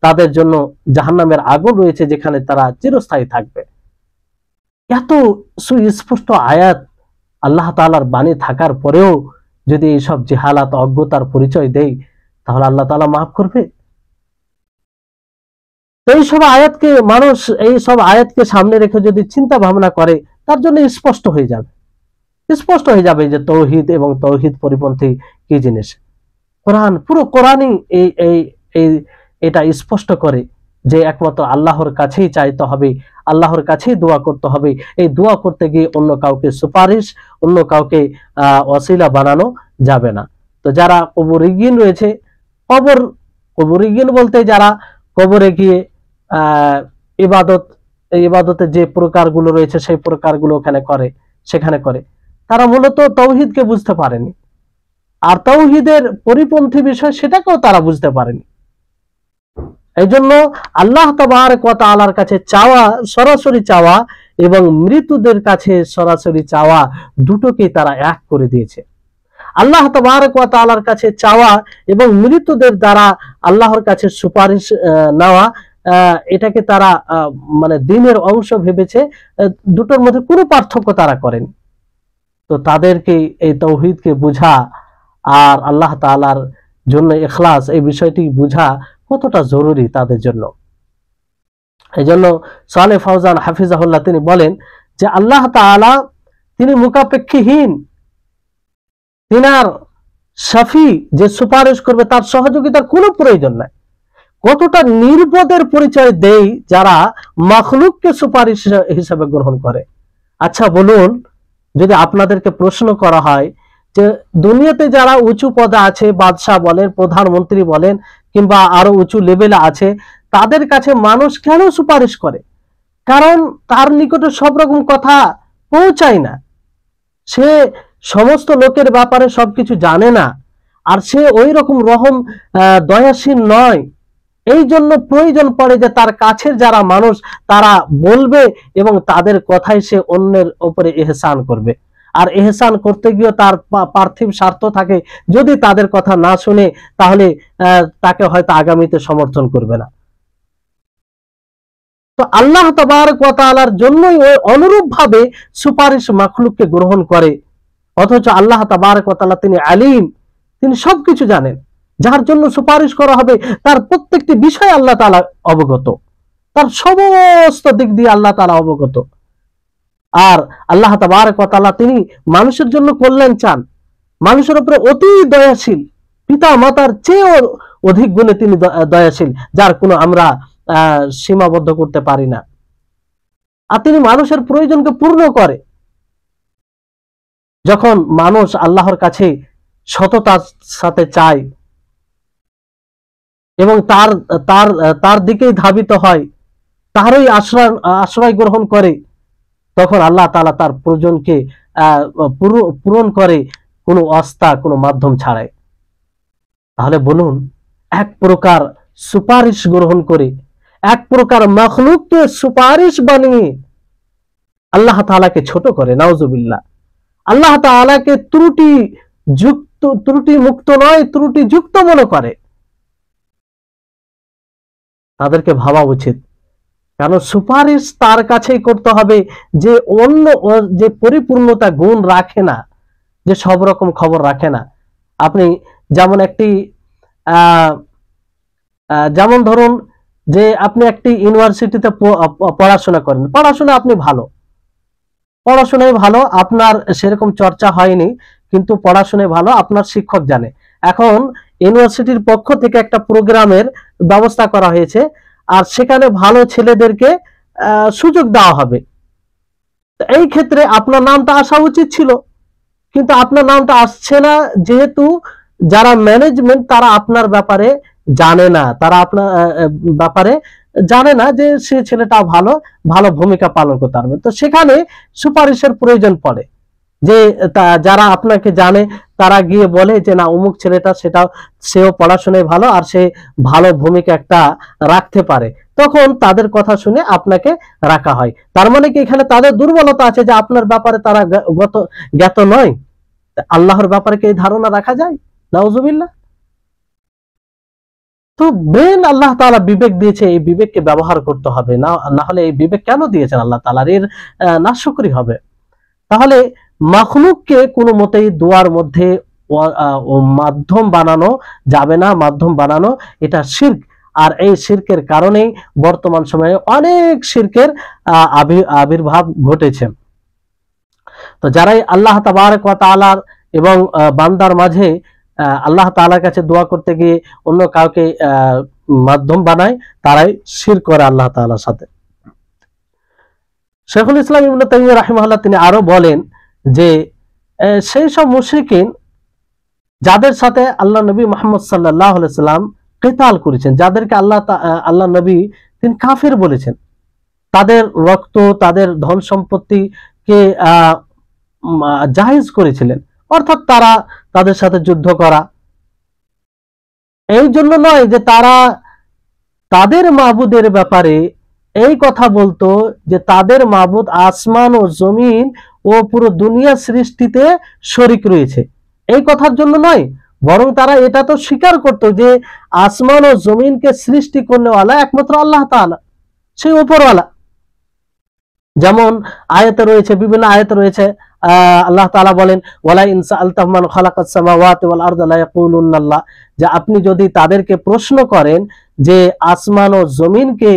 তাদের জন্য জাহান্নামের আগুন রয়েছে, যেখানে তারা চিরস্থায়ী থাকবে। এত সুস্পষ্ট আয়াত আল্লাহ তাআলার বাণী থাকার পরেও যদি এইসব জেহালাত, অজ্ঞতার পরিচয় দেই, তাহলে আল্লাহ তাআলা মাফ করবে? এইসব আয়াতকে সামনে রেখে যদি চিন্তা ভাবনা করে, তার জন্য স্পষ্ট হয়ে যাবে যে তৌহিদ এবং তৌহিদ পরিপন্থী কি জিনিস। পুরো কোরআনই এটা স্পষ্ট করে যে একমাত্র আল্লাহর কাছেই চাইতে হবে, আল্লাহর কাছেই দোয়া করতে হবে। এই দোয়া করতে গিয়ে অন্য কাউকে সুপারিশ, অন্য কাউকে ওয়াসিলা বানানো যাবে না। তো যারা কবরীগীন রয়েছে, কবরীগীন বলতে যারা কবরে গিয়ে ইবাদতের যে প্রকারগুলো রয়েছে সেই প্রকারগুলো সেখানে করে, তারা মূলত তৌহিদকে বুঝতে পারেনি, আর তৌহিদের পরিপন্থী বিষয় সেটাকেও তারা বুঝতে পারেনি। এই জন্য আল্লাহ তাবারক ওয়া তাআলার কাছে চাওয়া, সরাসরি চাওয়া, এবং মৃতদের কাছে সরাসরি চাওয়া, দুটোকেই তারা এক করে দিয়েছে। আল্লাহ তাবারক ওয়া তাআলার কাছে চাওয়া এবং মৃতদের দ্বারা আল্লাহর কাছে সুপারিশ নেওয়া, এটাকে তারা মানে দ্বীনের অংশ ভেবেছে। দুটোর মধ্যে কোনো পার্থক্য তারা করেনি। তো তাদেরকে এই তাওহীদকে বুঝা আর আল্লাহ তাআলার জন্য ইখলাস, এই বিষয়টি বুঝা কতটা জরুরি তাদের জন্য। এই জন্য সালেহ ফাওজান হাফিজাহুল্লাহ তিনি বলেন যে আল্লাহ তাআলা তিনি মুখাপেক্ষীহীন, তিনার শাফি যে সুপারিশ করবে তার সহযোগিতার কোনো প্রয়োজন নাই। কতটা নির্বোধের পরিচয় দেই যারা মাখলুককে সুপারিশ হিসেবে গ্রহণ করে। আচ্ছা বলুন, যদি আপনাদেরকে প্রশ্ন করা হয় যে দুনিয়াতে যারা উঁচু পদে আছে, বাদশাহ বলেন, প্রধানমন্ত্রী বলেন, কিংবা আরো উঁচু লেভেলে আছে, তাদের কাছে মানুষ কেন সুপারিশ করে? কারণ তার নিকটে সব রকম কথা পৌঁছায় না, সে সমস্ত লোকের ব্যাপারে সবকিছু জানে না, আর সে ওই রকম দয়াশীল নয়। এই জন্য প্রয়োজন পড়ে যে তার কাছের যারা মানুষ তারা বলবে এবং তাদের কথাই সে অন্যের উপরে ইহসান করবে। আর ইহসান করতে গিয়ে তার পার্থিব স্বার্থ থাকে, যদি তাদের কথা না শুনে তাহলে তাকে হয়তো আগামীতে সমর্থন করবে না। তো আল্লাহ তাবারক ওয়া তাআলার জন্যই ওই অনুরূপ ভাবে সুপারিশ মাখলুককে গ্রহণ করে। অথচ আল্লাহ তাবারক ওয়া তাআলা তিনি আলিম, তিনি সবকিছু জানেন। যার জন্য সুপারিশ করা হবে তার প্রত্যেকটি বিষয় আল্লাহ তাআলা অবগত, তার সমস্ত দিক দিয়ে আল্লাহ তাআলা অবগত। আর আল্লাহ তাবারক ওয়া তাআলা তিনি মানুষের জন্য কল্যাণ চান, মানুষের উপরে অতি দয়াশীল, পিতা মাতার চেয়ে অধিক গুণে তিনি দয়াশীল, যার কোনো আমরা সীমাবদ্ধ করতে পারি না। আর তিনি মানুষের প্রয়োজনকে পূর্ণ করে। যখন মানুষ আল্লাহর কাছে সততার সাথে চায় এবং তার দিকেই ধাবিত হয়, তারই আশ্রয় গ্রহণ করে, তখন আল্লাহ তাআলা তার প্রয়োজনকে পূরণ করে কোনো ওয়াস্তা, কোনো মাধ্যম ছাড়াই। তাহলে বলুন, এক প্রকার সুপারিশ গ্রহণ করে, এক প্রকার মাখলুককে সুপারিশ বানিয়ে আল্লাহ তাআলাকে ছোট করে, নাউজুবিল্লাহ, আল্লাহ তাআলাকে ত্রুটি মুক্ত নয়, ত্রুটি যুক্ত মনে করে। তাদেরকে ভাবা উচিত, কারণ সুপারিশ তার কাছেই করতে হবে যে অন্য যে পরিপূর্ণতা গুণ রাখে না, যে সব রকম খবর রাখে না। আপনি যেমন একটি যেমন ধরুন যে আপনি একটি ইউনিভার্সিটিতে পড়াশোনা করেন, পড়াশোনা আপনি ভালো, পড়াশোনায় ভালো, আপনার সেরকম চর্চা হয়নি, কিন্তু পড়াশোনায় ভালো, আপনার শিক্ষক জানে। এখন ইউনিভার্সিটির পক্ষ থেকে একটা প্রোগ্রামের ব্যবস্থা করা হয়েছে, আর সেখানে ভালো ছেলেদেরকে সুযোগ দেওয়া হবে। এই ক্ষেত্রে আপনার নামটা আসা উচিত ছিল, কিন্তু আপনার নামটা আসছে না, যেহেতু যারা ম্যানেজমেন্ট তারা আপনার ব্যাপারে জানে না, তারা আপনার ব্যাপারে জানে না যে সে ছেলেটা ভালো ভালো ভূমিকা পালন করতে পারবে। তো সেখানে সুপারিশের প্রয়োজন পড়ে, যে যারা আপনাকে জানে তারা গিয়ে বলে যে না, অমুক ছেলেটা সেও পড়াশোনায় ভালো, আর সে ভালো ভূমিকা একটা রাখতে পারে, তখন তাদের কথা শুনে আপনাকে রাখা হয়। তার মানে কি এখানে তাদের দুর্বলতা আছে যে আপনার ব্যাপারে তারা জ্ঞাত নয়? আল্লাহর ব্যাপারে কি এই ধারণা রাখা যায়? নাউজুবিল্লাহ। তো ব্রেন আল্লাহ তাআলা বিবেক দিয়েছে, এই বিবেককে ব্যবহার করতে হবে, না হলে এই বিবেক কেন দিয়েছেন আল্লাহ তাআলা? এর নাশকরি হবে। তাহলে মাখলুককে কোনো মতেই দোয়ার মধ্যে মাধ্যম বানানো যাবে না। মাধ্যম বানানো এটা শিরক, আর এই শিরকের কারণেই বর্তমান সময়ে অনেক শিরকের আবির্ভাব ঘটেছে। তো যারাই আল্লাহ তাবারক ওয়া তাআলার এবং বান্দার মাঝে আল্লাহ তাআলার কাছে দোয়া করতে গিয়ে অন্য কাউকে মাধ্যম বানায়, তারাই শিরক করে আল্লাহ তাআলার সাথে। শেখুল ইসলাম ইবনে তাইমিয়া রাহিমাহুল্লাহ তিনি আরো বলেন যে সেই সব মুশরিকিন যাদের সাথে আল্লাহ নবী মুহাম্মদ সাল্লাল্লাহু আলাইহি সাল্লাম কিতাল করেছেন, যাদেরকে আল্লাহ নবী তিনি কাফের বলেছেন, তাদের রক্ত, তাদের ধন সম্পত্তিকে জায়েজ করেছিলেন, অর্থাৎ তারা তাদের সাথে যুদ্ধ করা, এই জন্য নয় যে তারা তাদের মাবুদের ব্যাপারে এই কথা বলতো যে তাদের মাবুদ আসমান ও জমিন ও পুরো দুনিয়া সৃষ্টিতে শরীক রয়েছে, এই কথার জন্য নয়, বরং তারা এটা তো স্বীকার করতো যে আসমান ও জমিনকে সৃষ্টি করনেওয়ালা একমাত্র আল্লাহ তাআলা, সেই উপরওয়ালা। যেমন আয়াতে রয়েছে, বিভিন্ন আয়াতে রয়েছে, আল্লাহ তাআলা বলেন ওয়ালা ইন সাআলতাহুম মান খালাকাস সামাওয়াতি ওয়াল আরদা লা ইয়াকুলুনাল্লাহ, যে আপনি যদি তাদেরকে প্রশ্ন করেন যে আসমান ও জমিনকে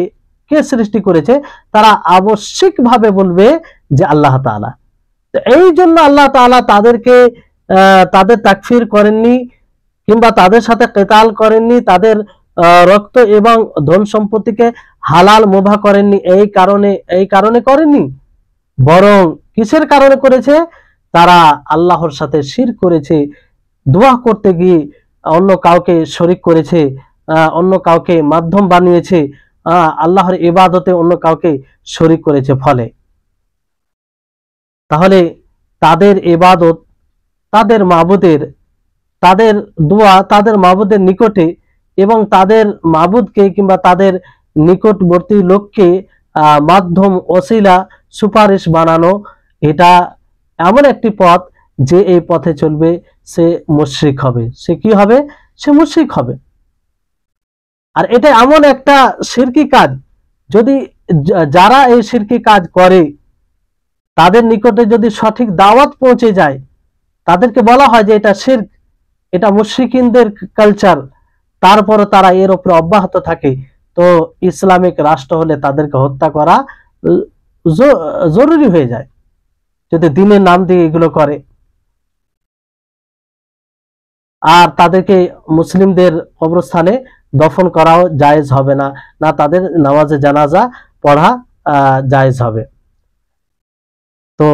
কে সৃষ্টি করেছে, তারা আবশ্যিকভাবে বলবে যে আল্লাহ তাআলা। তো এই জন্য আল্লাহ তাআলা তাদেরকে তাদের তাকফির করেননি, কিংবা তাদের সাথে কিতাল করেননি, তাদের রক্ত এবং ধন সম্পত্তিকে হালাল মুবাহ করেননি, এই কারণে করেননি, বরং কিসের কারণে করেছে? তারা আল্লাহর সাথে শিরক করেছে, দোয়া করতে গিয়ে অন্য কাউকে শরীক করেছে, অন্য কাউকে মাধ্যম বানিয়েছে, আল্লাহর ইবাদতে অন্য কাউকে শরীক করেছে। ফলে তাহলে তাদের ইবাদত, তাদের মাবুদের, তাদের দোয়া তাদের মাবুদের নিকটে, এবং তাদের মাবুদকে কিংবা তাদের নিকটবর্তী লোককে মাধ্যম, ওসিলা, সুপারিশ বানানো, এটা এমন একটি পথ যে এই পথে চলবে সে মুশরিক হবে। সে কি হবে? সে মুশরিক হবে। আর এটা এমন একটা শিরকি কাজ, যদি যারা এই শিরকি কাজ করে তাদের নিকটে যদি সঠিক দাওয়াত পৌঁছে যায়, তাদেরকে বলা হয় যে এটা শিরক, এটা মুশরিকিনদের কালচার, তারপরে তারা এর উপরে অব্যাহত থাকে, তো ইসলামিক রাষ্ট্র হলে তাদেরকে হত্যা করা জরুরি হয়ে যায়, যদি দ্বীনের নাম দিয়ে এগুলো করে। আর তাদেরকে মুসলিমদের কবরস্থানে দফন করাও জায়েজ হবে না, না তাদের নামাজে জানাজা পড়া জায়েজ হবে। তো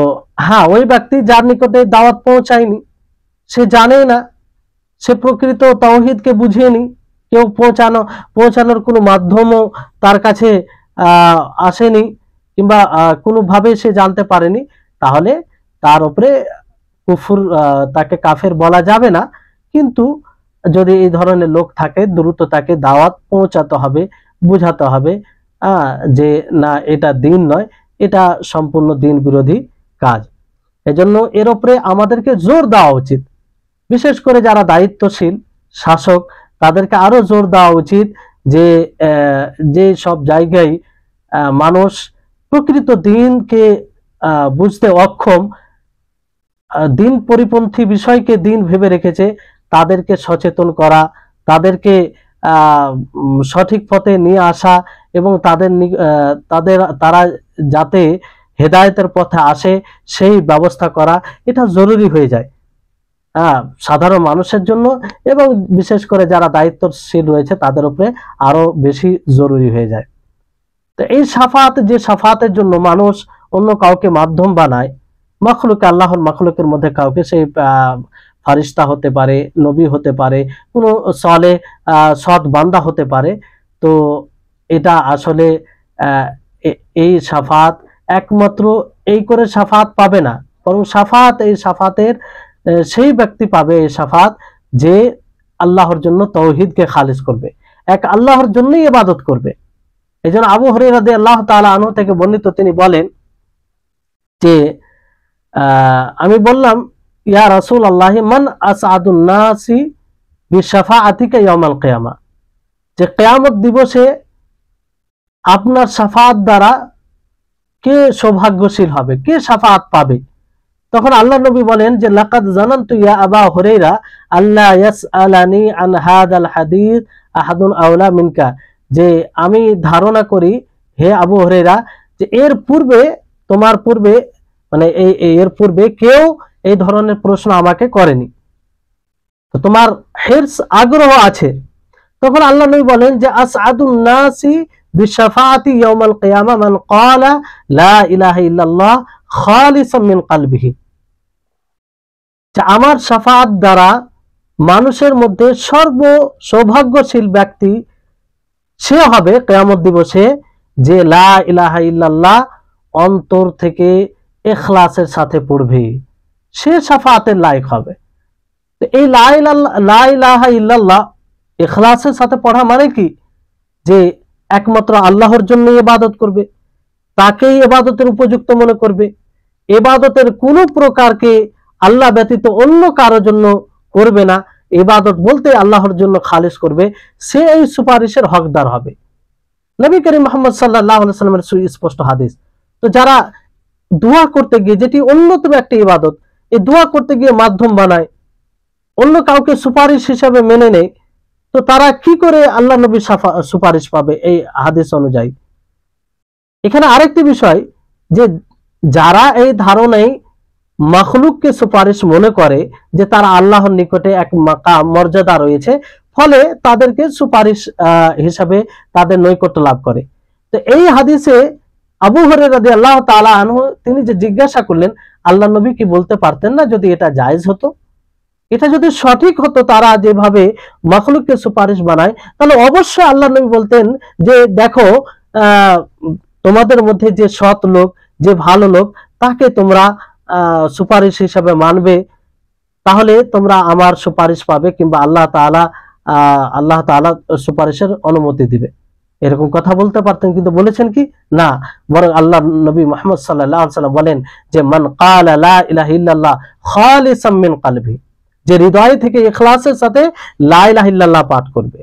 হ্যাঁ, ওই ব্যক্তি যার নিকটে দাওয়াত পৌঁছায়নি, সে জানেই না, সে প্রকৃত তাওহীদকে বুঝেনি, কেউ পৌঁছানোর কোনো মাধ্যমও তার কাছে আসেনি, কিংবা কোনোভাবে সে জানতে পারেনি, তাহলে তার উপরে কুফর, তাকে কাফের বলা যাবে না। কিন্তু যদি এই ধরনের লোক থাকে, দ্রুত তাকে দাওয়াত পৌঁছাতে হবে, বুঝাতে হবে যে না, এটা দ্বীন নয়, এটা সম্পূর্ণ দ্বীন বিরোধী কাজ। এজন্য এর উপরে আমাদেরকে জোর দেওয়া উচিত, বিশেষ করে যারা দায়িত্বশীল শাসক, তাদেরকে আরো জোর দেওয়া উচিত যে সব জায়গায় মানুষ প্রকৃত দ্বীনকে বুঝতে অক্ষম, দ্বীন পরিপন্থী বিষয়কে দ্বীন ভেবে রেখেছে, তাদেরকে সচেতন করা, তাদেরকে সঠিক পথে নিয়ে আসা এবং তারা যাতে হেদায়েতের পথে আসে সেই ব্যবস্থা করা, এটা জরুরি হয়ে যায় সাধারণ মানুষের জন্য, এবং বিশেষ করে যারা দায়িত্বশীল রয়েছে তাদের উপরে আরো বেশি জরুরি হয়ে যায়। তো এই শাফাআত, যে শাফাআতের জন্য মানুষ অন্য কাউকে মাধ্যম বানায়, আল্লাহর মাখলুকের মধ্যে কাউকে, সেই ফারিস্তা হতে পারে, নবী হতে পারে, কোনো সৎ বান্দা হতে পারে, তো এটা আসলে এই শাফাআত একমাত্র এই করে শাফাআত পাবে না, বরং এই শাফাআতের সেই ব্যক্তি পাবে এই শাফাআত যে আল্লাহর জন্য তাওহীদকে খালিস করবে, এক আল্লাহর জন্যই ইবাদত করবে। এই জন্য আবু হুরায়রা রাদিয়াল্লাহু তাআলা আনহু থেকে বর্ণিত, তিনি বলেন যে আমি বললাম, ইয়া রাসূলুল্লাহ, মান আসআদুন নাসি বিশাফাআতিকা ইয়াউমাল কিয়ামা, যে কিয়ামত দিবসে আপনার শাফাআত দ্বারা কে সৌভাগ্যশীল হবে, কে শাফাআত পাবে। তখন আল্লাহ নবী বলেন যে লাকাদ জানানতু ইয়া আবা হুরায়রা আল্লা ইয়াসআলানি আন হাযাল হাদিস আহাদুন আওলা মিনকা, যে আমি ধারণা করি হে আবু হুরায়রা যে এর পূর্বে, তোমার পূর্বে, মানে এর পূর্বে কেউ এই ধরনের প্রশ্ন আমাকে করেনি, তো তোমার হিরস, আগ্রহ আছে। তখন আল্লাহ নবী বলেন যে আসআদুন নাসি বিশাফাআতি ইয়াউমাল কিয়ামা মান ক্বালা লা ইলাহা ইল্লাল্লাহ খালিসাম মিন কলবিহি, যে আমার শাফাআত দ্বারা মানুষের মধ্যে সৌভাগ্যশীল ব্যক্তি সে হবে কিয়ামত দিবসে যে লা ইলাহা ইল্লাল্লাহ অন্তর থেকে ইখলাসের সাথে পড়বে, সে শাফাআতের লায়ক হবে। তো এই লা ইলাহা ইল্লাল্লাহ ইখলাসের সাথে পড়া মানে কি, যে একমাত্র আল্লাহর জন্য ইবাদত করবে, তাকেই ইবাদতের উপযুক্ত মনে করবে, ইবাদতের কোনো প্রকারকে আল্লাহ ব্যতীত অন্য কারোর জন্য করবে না, ইবাদত বলতে আল্লাহর জন্য খালিস করবে, সে এই সুপারিশের হকদার হবে। নবী করিম মুহাম্মদ সাল্লাল্লাহু আলাইহি ওয়াসাল্লামের সুস্পষ্ট হাদিস। তো যারা দোয়া করতে গিয়ে, যেটি অন্যতম একটি ইবাদত, এই দোয়া করতে গিয়ে মাধ্যম বানায়, অন্য কাউকে সুপারিশ হিসাবে মেনে নেয়, তো তারা কি করে আল্লাহ নবীর সুপারিশ পাবে এই হাদিস অনুযায়ী? এখানে আরেকটি বিষয়, যে যারা এই ধারণায় মাখলুককে সুপারিশ মনে করে যে তারা আল্লাহর নিকটে এক মাকাম, মর্যাদা রয়েছে, ফলে তাদেরকে সুপারিশ হিসাবে তাদের নৈকট্য লাভ করে। তো এই হাদিসে আবু হুরায়রা রাদিয়াল্লাহু তাআলা আনহু তিনি যে জিজ্ঞাসা করলেন, আল্লাহ নবী কি বলতে পারতেন না যদি এটা জায়েজ হতো, এটা যদি সঠিক হতো, তারা যেভাবে মাখলুককে সুপারিশ বানায়, তাহলে অবশ্যই আল্লাহ নবী বলতেন যে দেখো, তোমাদের মধ্যে যে সৎ লোক, যে ভালো লোক, তাকে তোমরা সুপারিশ হিসাবে মানবে, তাহলে তোমরা আমার সুপারিশ পাবে, কিংবা আল্লাহ তাআলা সুপারিশের অনুমতি দিবে। এরকম কথা বলতে পারতেন, কিন্তু বলেছেন কি না, বরং আল্লাহ নবী মুহাম্মদ সাল্লাল্লাহু আলাইহি ওয়াসাল্লাম বলেন যে মান ক্বালা লা ইলাহা ইল্লাল্লাহ খালিসাম মিন কলবি, যে হৃদয় থেকে ইখলাসের সাথে লা ইলাহা ইল্লাল্লাহ পাঠ করবে,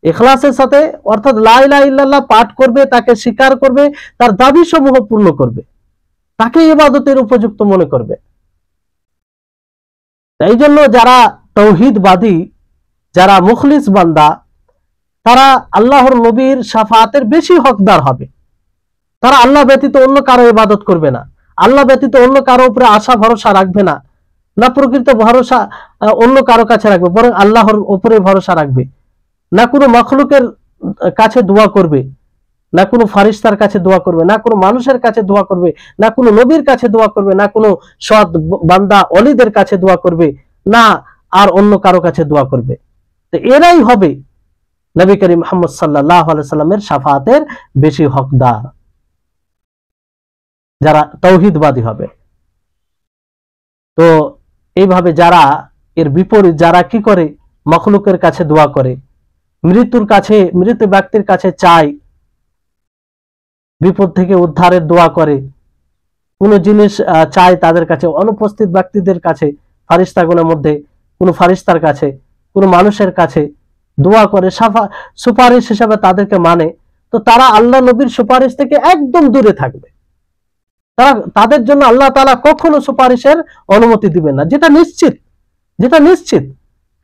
ইখলাসের সাথে, অর্থাৎ লা ইলাহা ইল্লাল্লাহ পাঠ করবে, তাকে স্বীকার করবে, তার দাবি সমূহ পূর্ণ করবে, তাকে ইবাদতের উপযুক্ত মনে করবে। এই জন্য যারা তাওহীদবাদী, যারা মুখলিস বান্দা, তারা আল্লাহর নবীর শাফাআতের বেশি হকদার হবে। তারা আল্লাহ ব্যতীত অন্য কারো ইবাদত করবে না, আল্লাহ ব্যতীত অন্য কারো উপরে আশা ভরসা রাখবে না, না প্রকৃত ভরসা অন্য কারো কাছে রাখবে, বরং আল্লাহর উপরে ভরসা রাখবে। না কোনো মাখলুকের কাছে দোয়া করবে, না কোনো ফারিস্তার কাছে দোয়া করবে, না কোনো মানুষের কাছে দোয়া করবে, না কোনো নবীর কাছে দোয়া করবে, না কোনো সৎ বান্দা ওলিদের কাছে দোয়া করবে, না আর অন্য কারো কাছে দোয়া করবে। তো এরাই হবে নবী করিম মুহাম্মদ সাল্লাল্লাহু আলাইহি সাল্লামের শাফাআতের বেশি হকদার, যারা তাওহীদবাদী হবে। তো এইভাবে যারা এর বিপরীত, যারা কি করে, মাখলুকের কাছে দোয়া করে, মৃত ব্যক্তির কাছে চায়, বিপদ থেকে উদ্ধারের দোয়া করে, কোনো জিনিস চায় তাদের কাছে, অনুপস্থিত ব্যক্তিদের কাছে, ফারিস্তাগুলোর মধ্যে কোনো ফারিস্তার কাছে, কোনো মানুষের কাছে দোয়া করে, সুপারিশ হিসাবে তাদেরকে মানে, তো তারা আল্লাহ নবীর সুপারিশ থেকে একদম দূরে থাকবে। তাদের জন্য আল্লাহ তাআলা কখনো সুপারিশের অনুমতি দিবেন না, যেটা নিশ্চিত।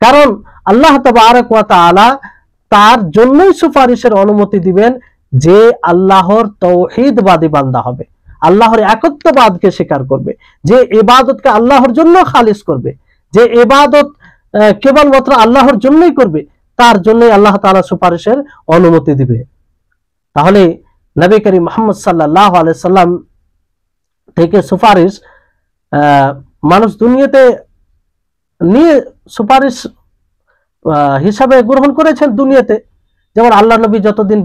কারণ আল্লাহ তাবারক ওয়া তাআলা তার জন্যই সুপারিশের অনুমতি দিবেন যে আল্লাহর তাওহীদবাদী বান্দা হবে, আল্লাহর একত্ববাদকে স্বীকার করবে, যে ইবাদতকে আল্লাহর জন্য খালিস করবে, যে ইবাদত কেবলমাত্র আল্লাহর জন্যই করবে, তার জন্যই আল্লাহ তাআলা সুপারিশের অনুমতি দিবে। তাহলে নবী করিম মুহাম্মদ সাল্লাল্লাহু আলাইহি সাল্লাম থেকে সুপারিশ মানুষ দুনিয়াতে নিয়ে সুপারিশ হিসাবে গ্রহণ করেছেন দুনিয়াতে। যেমন আল্লাহ নবী যতদিন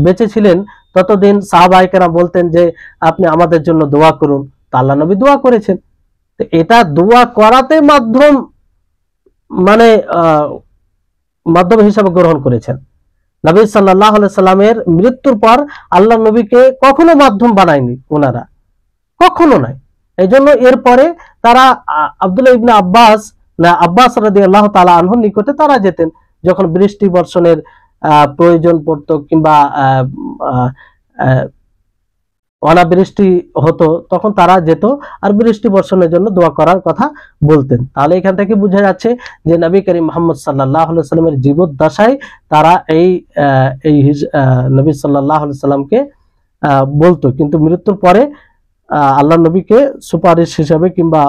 বেঁচে ছিলেন ততদিন সাহাবায়ে কেরাম বলতেন যে আপনি আমাদের জন্য দোয়া করুন, তা আল্লাহ নবী দোয়া করেছেন। তো এটা দোয়া করাতে মাধ্যম মানে মাধ্যম হিসাবে গ্রহণ করেছেন। নবী সাল্লাল্লাহু আলাইহি সাল্লামের মৃত্যুর পর আল্লাহ নবীকে কখনো মাধ্যম বানায়নি ওনারা, কখনো নাই। এই জন্য এরপরে তারা আব্দুল্লাহ ইবনে আব্বাস রাদিয়াল্লাহু তাআলা আনহুর নিকটে তারা যেতেন যখন বৃষ্টি বর্ষণের প্রয়োজন পড়তো কিংবা অনাবৃষ্টি হতো, তখন তারা যেত আর বৃষ্টি বর্ষণের জন্য দোয়া করার কথা বলতেন। তাহলে এখান থেকে বোঝা যাচ্ছে যে নবী করিম মুহাম্মদ সাল্লাল্লাহু আলাইহি সাল্লামের জীবদ্দশায় তারা এই নবী সাল্লাল্লাহু আলাইহি সাল্লামকে বলতো, কিন্তু মৃত্যুর পরে আল্লাহ নবীকে সুপারিশ হিসাবে কিংবা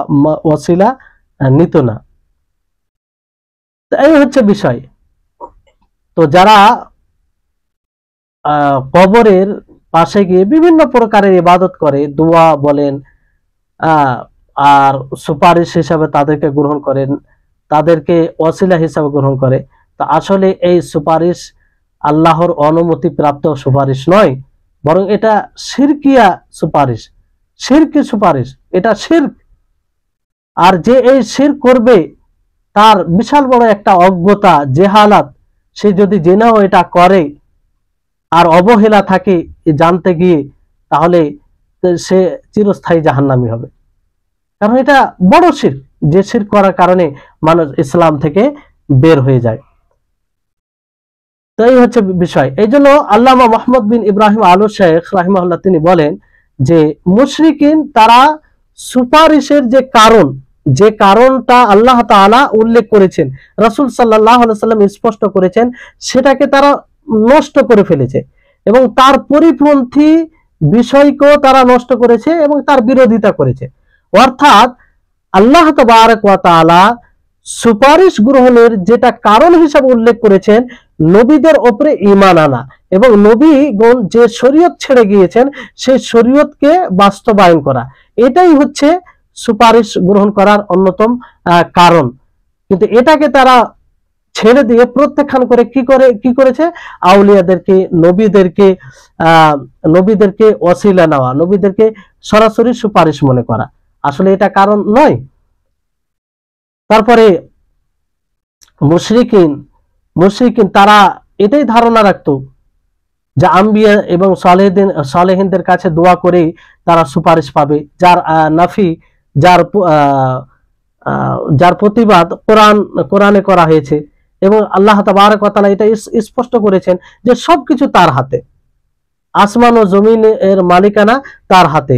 ওয়াসিলা নিত না। এই হচ্ছে বিষয়। তো যারা কবরের পাশে গিয়ে বিভিন্ন প্রকারের ইবাদত করে, দোয়া বলেন আর সুপারিশ হিসাবে তাদেরকে গ্রহণ করেন, তাদেরকে ওয়াসিলা হিসাবে গ্রহণ করে, তো আসলে এই সুপারিশ আল্লাহর অনুমতি প্রাপ্ত সুপারিশ নয়, বরং এটা শিরকিয়া সুপারিশ, শিরকি সুপারিশ, এটা শিরক। আর যে এই শিরক করবে তার বিশাল বড় একটা অজ্ঞতা, জেহালাত, সে যদি জেনেও এটা করে আর অবহেলা থাকে জানতে গিয়ে, তাহলে সে চিরস্থায়ী জাহান্নামী হবে। কারণ এটা বড় শিরক, যে শিরক করার কারণে মানুষ ইসলাম থেকে বের হয়ে যায়। তো এই হচ্ছে বিষয়। এই জন্য আল্লামা মুহাম্মদ বিন ইব্রাহিম আলু শেখ রাহিমাহুল্লাহ তিনি বলেন যে মুশরিকিন তারা সুপারিশের যে কারণটা আল্লাহ তাআলা উল্লেখ করেছেন, রাসূল সাল্লাল্লাহু আলাইহি সাল্লাম স্পষ্ট করেছেন, সেটাকে তারা নষ্ট করে ফেলেছে এবং তার পরিপন্থী বিষয়কেও তারা নষ্ট করেছে এবং তার বিরোধিতা করেছে। অর্থাৎ আল্লাহ তাবারক ওয়া তাআলা সুপারিশ গ্রহণের যেটা কারণ হিসাবে উল্লেখ করেছেন, নবীদের উপরে ঈমান আনা এবং নবীগণ যে শরীয়ত ছেড়ে গিয়েছেন সেই শরীয়তকে বাস্তবায়ন করা, এটাই হচ্ছে সুপারিশ গ্রহণ করার অন্যতম কারণ। কিন্তু এটাকে তারা ছেড়ে দিয়ে প্রত্যাখ্যান করে কি করেছে, আউলিয়াদেরকে, নবীদেরকে ওয়াসিলা নেওয়া, নবীদেরকে সরাসরি সুপারিশ মনে করা। আসলে এটা কারণ নয়। তারপরে মুশরিকিন তারা এটাই ধারণা রাখতো যে আম্বিয়া এবং সালেহিনদের কাছে দোয়া করেই তারা সুপারিশ পাবে, যার নাফি, যার প্রতিবাদ কোরআনে করা হয়েছে এবং আল্লাহ তাবারক ওয়া তাআলা এটা স্পষ্ট করেছেন যে সবকিছু তার হাতে, আসমান ও জমিনের মালিকানা তার হাতে,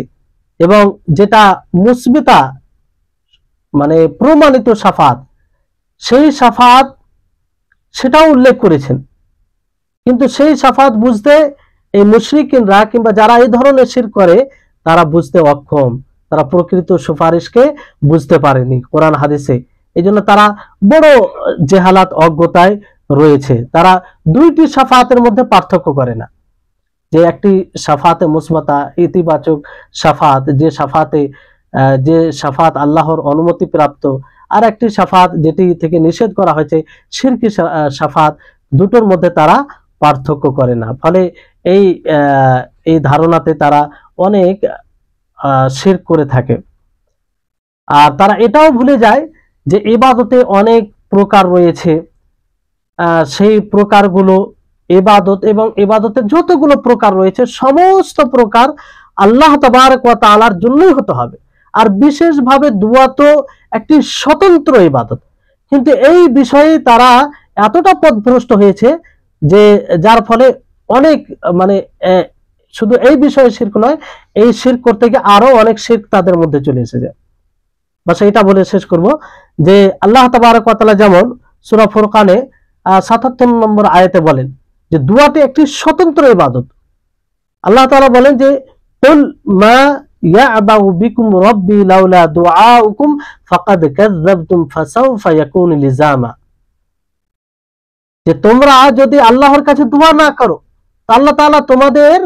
এবং যেটা মুসবিতা মানে প্রমাণিত শাফাত, সেই শাফাত সেটাও উল্লেখ করেছেন। কিন্তু সেই শাফাত বুঝতে এই মুশরিকিনরা কিংবা যারা এই ধরনের শিরক করে তারা বুঝতে অক্ষম, তারা প্রকৃত সুপারিশকে বুঝতে পারেনি কোরআন হাদিসে। এই জন্য তারা বড় জেহালাত, অজ্ঞতায় রয়েছে। তারা দুইটি শাফাতের মধ্যে পার্থক্য করে না, যে একটি শাফাতে মুসবাতা ইতিবাচক শাফাত, যে শাফাত আল্লাহর অনুমতি প্রাপ্ত, আর একটি শাফাত যেটি থেকে নিষেধ করা হয়েছে শিরকি শাফাত, দুটোর মধ্যে তারা পার্থক্য করে না। ফলে এই ধারণাতে তারা অনেক শিরক করে থাকে। আর তারা এটাও ভুলে যায় যে ইবাদতে অনেক প্রকার রয়েছে, সেই প্রকারগুলো ইবাদত এবং ইবাদতের যতগুলো প্রকার রয়েছে সমস্ত প্রকার আল্লাহ তাবারক ওয়া তাআলার জন্যই হতে হবে। আর বিশেষভাবে দোয়া তো একটি স্বতন্ত্র ইবাদত। কিন্তু এই বিষয়ে তারা এতটা পথভ্রষ্ট হয়েছে যে যার ফলে অনেক শুধু এই বিষয়ে শিরক নয়, এই শিরক করতে গিয়ে আরো অনেক শিরক তাদের মধ্যে চলে এসেছে। বাস এটা বলে শেষ করব যে আল্লাহ তাবারক ওয়া তাআলা যেমন সূরা ফুরকানে ৭৭ নম্বর আয়াতে বলেন যে দোয়াটি একটি স্বতন্ত্র ইবাদত। আল্লাহ তাআলা বলেন যে কুল মা ইয়াবাউ বিকুম রাব্বি লাউলা দুআউকুম ফাকাদ কাযাবতুম ফাসাউফা ইয়াকুনু লিজামা, যে তোমরা যদি আল্লাহর কাছে দোয়া না করো আল্লাহ তাআলা তোমাদের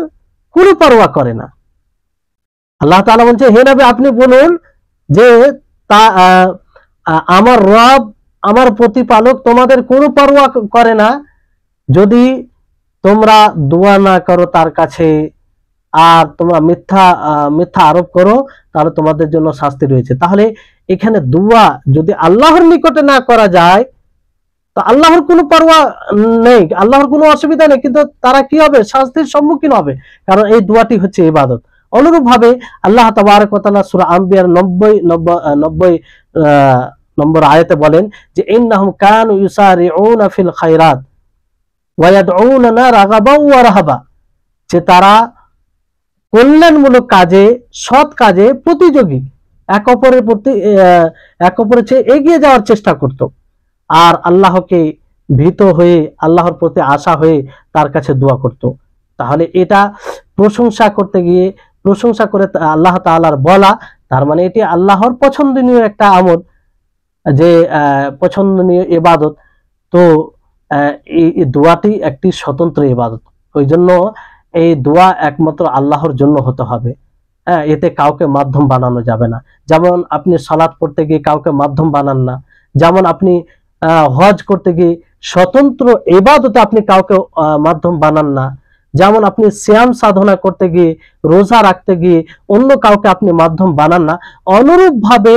কোনো পরোয়া করে না। আল্লাহ তাআলা বলছে হে নবী আপনি বলুন যে আমার রব আমার প্রতিপালক তোমাদের কোনো পরোয়া করে না যদি তোমরা দোয়া না করো তার কাছে, আর তোমরা মিথ্যা আরোপ করো তাহলে তোমাদের জন্য শাস্তি রয়েছে। তাহলে এখানে দোয়া যদি আল্লাহর নিকটে না করা যায় তো আল্লাহর কোনো পরোয়া নেই, আল্লাহর কোনো অসুবিধা নেই, কিন্তু তারা কি হবে? শাস্তির সম্মুখীন হবে, কারণ এই দোয়াটি হচ্ছে ইবাদত। অনুরূপ ভাবে আল্লাহ তাবারক ওয়া তাআলা সূরা আম্বিয়ার 90 নম্বর আয়াতে বলেন যে ইন্নাহুম কানু ইউসারিউনা ফিল খায়রাত ওয়া ইয়াদউনা রাগাবাও ওয়া রাহাবা, যে তারা কল্যাণমূলক কাজে সৎ কাজে প্রতিযোগী, এক অপরের চেয়ে এগিয়ে যাওয়ার চেষ্টা করত, আর আল্লাহকে ভীত হয়ে আল্লাহর প্রতি আশা হয়ে তার কাছে দোয়া করত। তাহলে এটা প্রশংসা করে আল্লাহ তাআলার বলা, তার মানে এটি আল্লাহর পছন্দনীয় একটা আমল, যে পছন্দনীয় ইবাদত। তো এই দোয়াটি একটি স্বতন্ত্র ইবাদত, ওই জন্য এই দোয়া একমাত্র আল্লাহর জন্য হতে হবে। এতে কাউকে মাধ্যম বানানো যাবে না। যেমন আপনি সালাত পড়তে গিয়ে কাউকে মাধ্যম বানান না, যেমন আপনি হজ করতে গিয়ে স্বতন্ত্র ইবাদতে আপনি কাউকে মাধ্যম বানান না, যেমন আপনি সিয়াম সাধনা করতে গিয়ে রোজা রাখতে গিয়ে অন্য কাউকে আপনি মাধ্যম বানান না, অনুরূপ ভাবে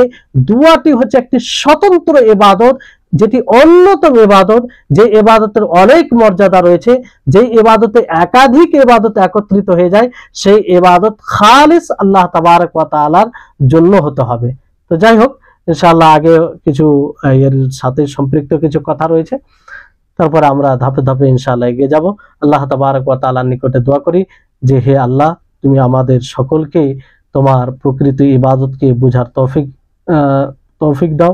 দোয়াটি হচ্ছে একটি স্বতন্ত্র ইবাদত, যেটি অন্যতম ইবাদত, যে ইবাদতের অনেক মর্যাদা রয়েছে, যে ইবাদতে একাধিক ইবাদত একত্রিত হয়ে যায়, সেই ইবাদত খালিস আল্লাহ তাবারক ওয়া তাআলার জন্য হতে হবে। তো যাই হোক, ইনশাআল্লাহ আগে কিছু এর সাথে সম্পৃক্ত কিছু কথা রয়েছে, তারপরে আমরা ধাপে ধাপে ইনশাআল্লাহ এগিয়ে যাব। আল্লাহ তাবারক ওয়া তাআলার নিকটে দোয়া করি যে হে আল্লাহ, তুমি আমাদের সকলকে তোমার প্রকৃত ইবাদতকে বোঝার তৌফিক দাও,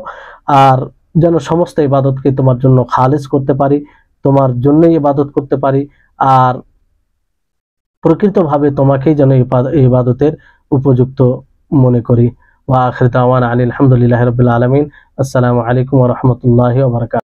আর যেন সমস্ত ইবাদতকে তোমার জন্য খালিস করতে পারি, তোমার জন্যই ইবাদত করতে পারি, আর প্রকৃতভাবে তোমাকেই যেন ইবাদতের উপযুক্ত মনে করি। ওয়া আখিরু দাওয়ানা আলহামদুলিল্লাহি রাব্বিল আলামিন। আসসালামু আলাইকুম ওয়া রাহমাতুল্লাহি ওয়া বারাকাতুহু।